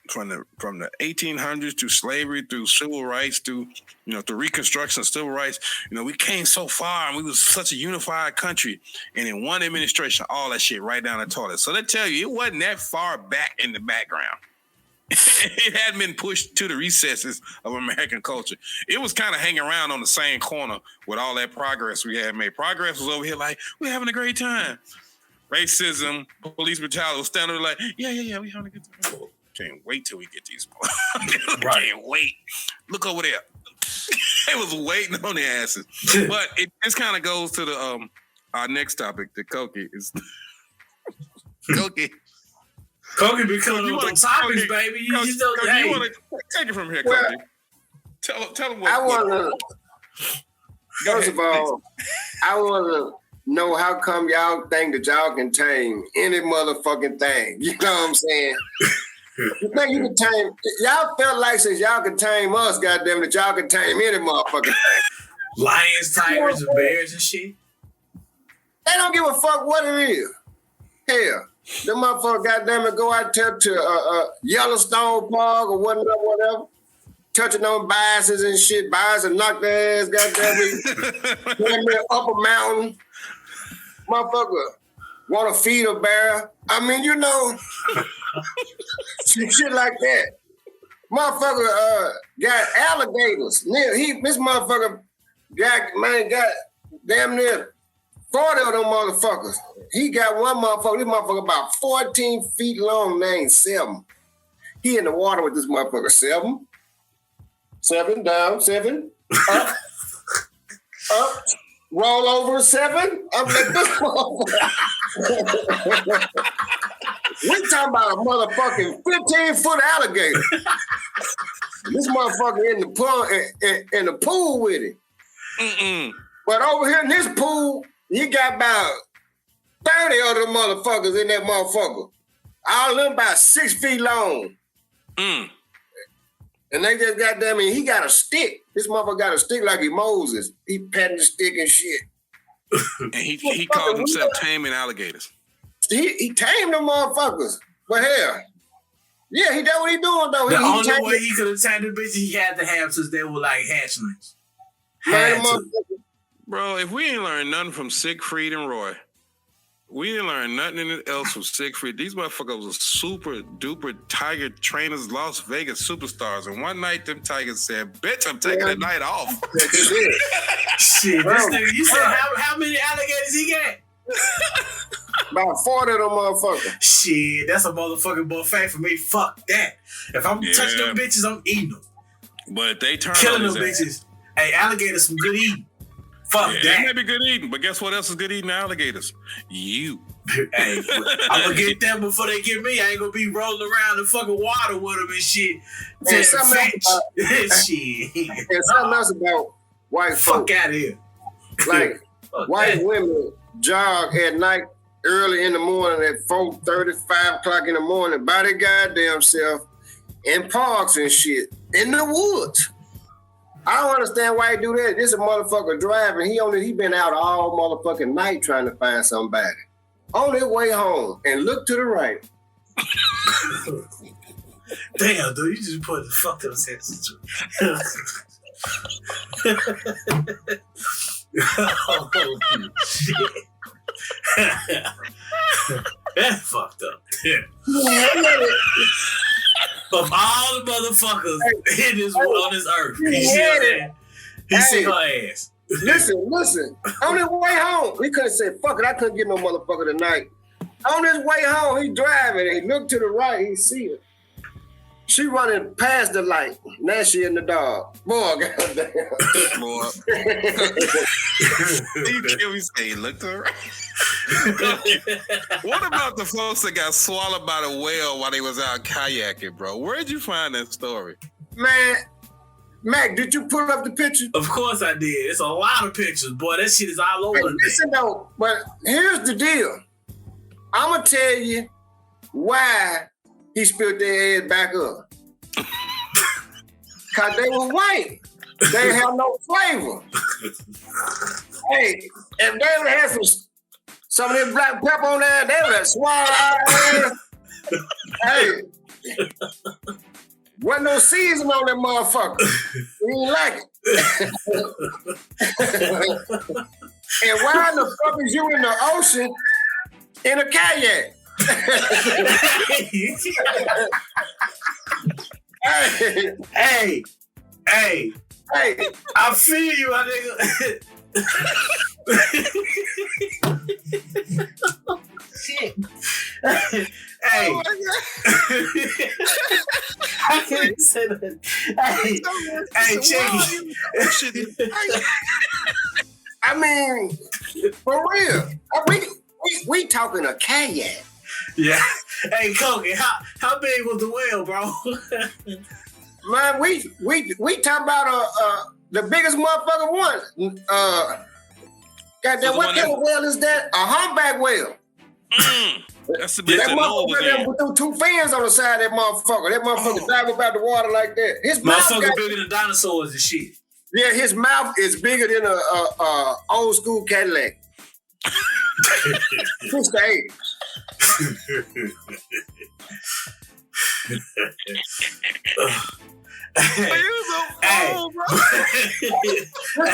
1800s to slavery, through civil rights, through Reconstruction of civil rights. We came so far, and we was such a unified country. And in one administration, all that shit right down the toilet. So they tell you it wasn't that far back in the background. It hadn't been pushed to the recesses of American culture. It was kind of hanging around on the same corner with all that progress we had made. Progress was over here like, we're having a great time. Racism, police brutality was standing there like, yeah, we having a good time. Can't wait till we get these boys. Can't wait. Look over there. They was waiting on their asses. But it just kind of goes to the our next topic, the Koky. Koky. Koky be coming up with topics, baby. You want to take it from here, Koky. Tell them what. I want to. First of all, I want to know how come y'all think that y'all can tame any motherfucking thing. You know what I'm saying? You think you can tame? Y'all felt like since y'all can tame us, goddamn, that y'all can tame any motherfucking thing. Lions, tigers, and bears and shit. They don't give a fuck what it is. Hell. Them motherfuckers, goddamn it, go out to Yellowstone Park or whatever, touching on biases and shit. Bison knock their ass, goddamn it, up a mountain. Motherfucker want to feed a bear. I mean, shit like that. Motherfucker got alligators. This motherfucker got damn near 40 of them motherfuckers. He got one motherfucker, this motherfucker about 14 feet long, named Seven. He in the water with this motherfucker. 7. 7, down, 7, up, up, roll over 7. I'm like, this motherfucker. We talking about a motherfucking 15-foot alligator. This motherfucker in the pool with it. But over here in this pool, he got about 30 of them motherfuckers in that motherfucker. All of them about 6 feet long. And they just goddamn it, he got a stick. This motherfucker got a stick like he Moses. He patting the stick and shit. And he called himself taming alligators. He tamed them motherfuckers. But hell, yeah, he done what he doing though. The only way he could have tamed the bitches he had to have since they were like hatchlings. Bro, if we ain't learned nothing from Siegfried and Roy, we didn't learn nothing else from Siegfried. These motherfuckers were super duper tiger trainers, Las Vegas superstars. And one night, them tigers said, "Bitch, I'm taking the night off." Shit, this nigga, you said how many alligators he got? About 40 of them motherfuckers. Shit, that's a motherfucking buffet for me. Fuck that. If I'm touching them bitches, I'm eating them. But they turn killing on them his bitches. Hey, alligators some good eating. Fuck that. It may be good eating, but guess what else is good eating alligators? You. Hey, I'm gonna get them before they get me. I ain't gonna be rolling around in fucking water with them and shit. And something else about white folk. Fuck out of here. Like, white women jog at night, early in the morning at 4:30, 5 o'clock in the morning by their goddamn self in parks and shit, in the woods. I don't understand why he do that. This is a motherfucker driving. He been out all motherfucking night trying to find somebody. On his way home and look to the right. Damn, dude, you just put the fucked up sense. Oh, shit. That's fucked up. Yeah. Of all the motherfuckers on this earth, he see her ass. Listen. On his way home, he couldn't say, fuck it, I couldn't get no motherfucker tonight. On his way home, he driving, and he looked to the right, he see her. She running past the light. Now she in the dog. Boy, goddamn. Boy. You say, look to her. What about the folks that got swallowed by the whale while they was out kayaking, bro? Where'd you find that story? Man, Mac, did you pull up the picture? Of course I did. It's a lot of pictures, boy. That shit is all over. Listen though, but here's the deal. I'm gonna tell you why he spilled their ass back up. Cause they were white. They didn't have no flavor. Hey, if they would have had some of that black pepper on there, they would have swallowed our ass. Hey. Wasn't no season on that motherfucker. We didn't like it. And why in the fuck is you in the ocean in a kayak? Hey. I feel you, my nigga. Shit. Hey. Oh I can't even say that. Hey, check it. I mean, for real. We talking a kayak. Yeah. Hey, Koky, how big was the whale, bro? Man, we talking about the biggest motherfucker one. Goddamn, what kind of whale is that? A humpback whale. That's the bitch that motherfucker with 2 fins on the side of that motherfucker. That motherfucker dive up out the water like that. His motherfucker bigger than dinosaurs and shit. Yeah, his mouth is bigger than a old school Cadillac. 6'8". This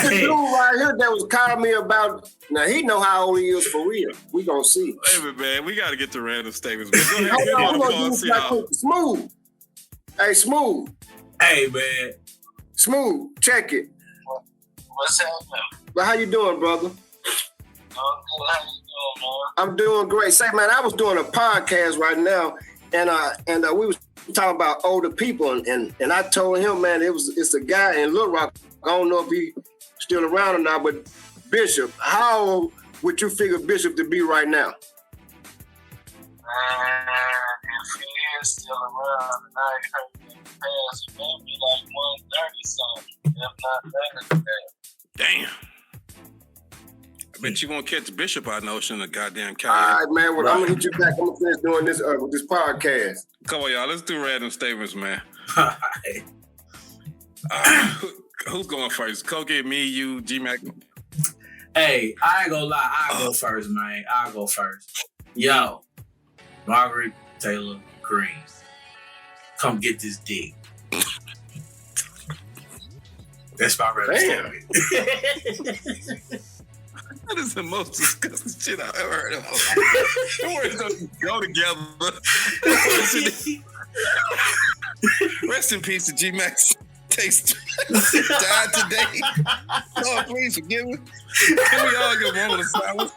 the dude right here that was calling me about. Now he know how old he is for real. We gonna see. Hey man, we gotta get to random statements. Go ahead, Smooth. Hey, Smooth. Hey man. Smooth. Check it. What's happening? Well, how you doing, brother? How you doing, man? I'm doing great. Say, man, I was doing a podcast right now, and we was talking about older people, and I told him, man, it's a guy in Little Rock. I don't know if he's still around or not, but Bishop, how old would you figure Bishop to be right now? Man, if he is still around, and I ain't heard him in the past, it may be like 130 something, if not better than that. Damn. I bet you won't catch Bishop out notion of goddamn Cali. All right, man. Well, I'm gonna hit you back. I'm gonna finish doing this with this podcast. Come on, y'all. Let's do random statements, man. Who's going first? Koky, me, you, G-Mack. Hey, I ain't gonna lie. I'll go first, man. I'll go first. Yo, Margaret Taylor Greene, come get this dick. That's my random statement. That is the most disgusting shit I've ever heard of. Don't worry, don't go together. Rest in peace to G-Mack. Taste died today. Lord, please forgive me. Can we all get a moment of silence?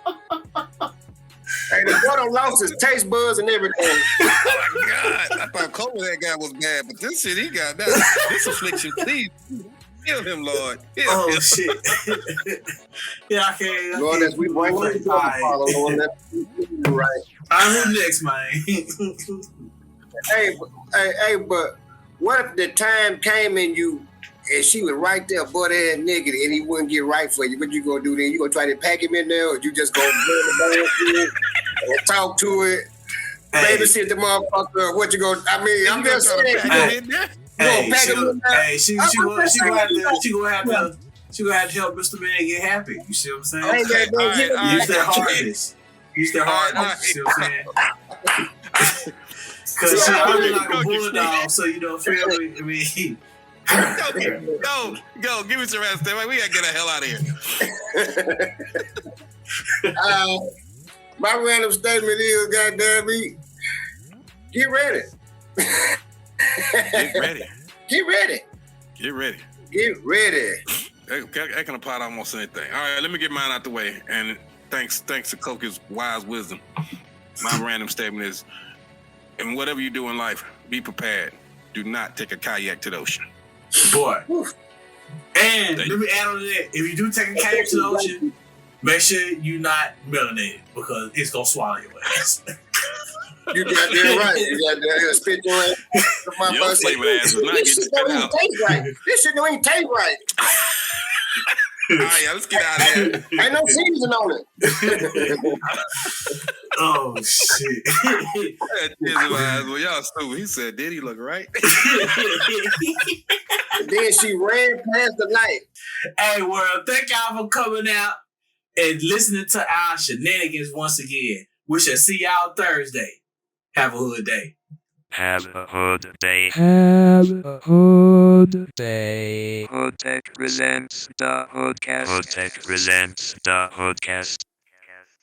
Hey, the boy done lost his taste buds and everything. Oh my God. I thought COVID that guy was bad, but this shit he got now. This affliction, please. Heal him, Lord. Heal him. Shit. Yeah, I can't. Lord, as we bring him to the Father, Lord, let right. I'm next, man. Hey, but what if the time came and she was right there, butt ass nigga, and he wouldn't get right for you? What you gonna do then? You gonna try to pack him in there, or you just gonna and talk to it, babysit the motherfucker? What you gonna? I mean, I'm just saying. She gonna have to help Mr. Man get happy. You see what I'm saying? Use that hardness. Use that hardness. You see what I'm saying? Because I'm like a bulldog, so you don't feel me. I mean, go, give me some rest. We gotta get the hell out of here. My random statement is, goddamn me, get ready. Get ready. Get ready. Get ready. Get ready. I can apply to almost anything. All right, let me get mine out the way. And thanks to Koky's wise wisdom. My random statement is, in whatever you do in life, be prepared. Do not take a kayak to the ocean. Boy. And let me add on to that. If you do take a kayak to the ocean, make sure you're not melanated, because it's going to swallow your ass. You got that right. You got that spit your ass. Your flavor ass will not get This shit spit don't even out. taste right. This shit don't even taste right. All right, let's get out of here. Ain't no season on it. Oh, shit. Well, y'all stupid. He said, did he look right? Then she ran past the light. Hey, world, thank y'all for coming out and listening to our shenanigans once again. We shall see y'all Thursday. Have a hood day. Have a hood day. Have a hood day. HoodTech presents daHoodCast. HoodTech presents daHoodCast.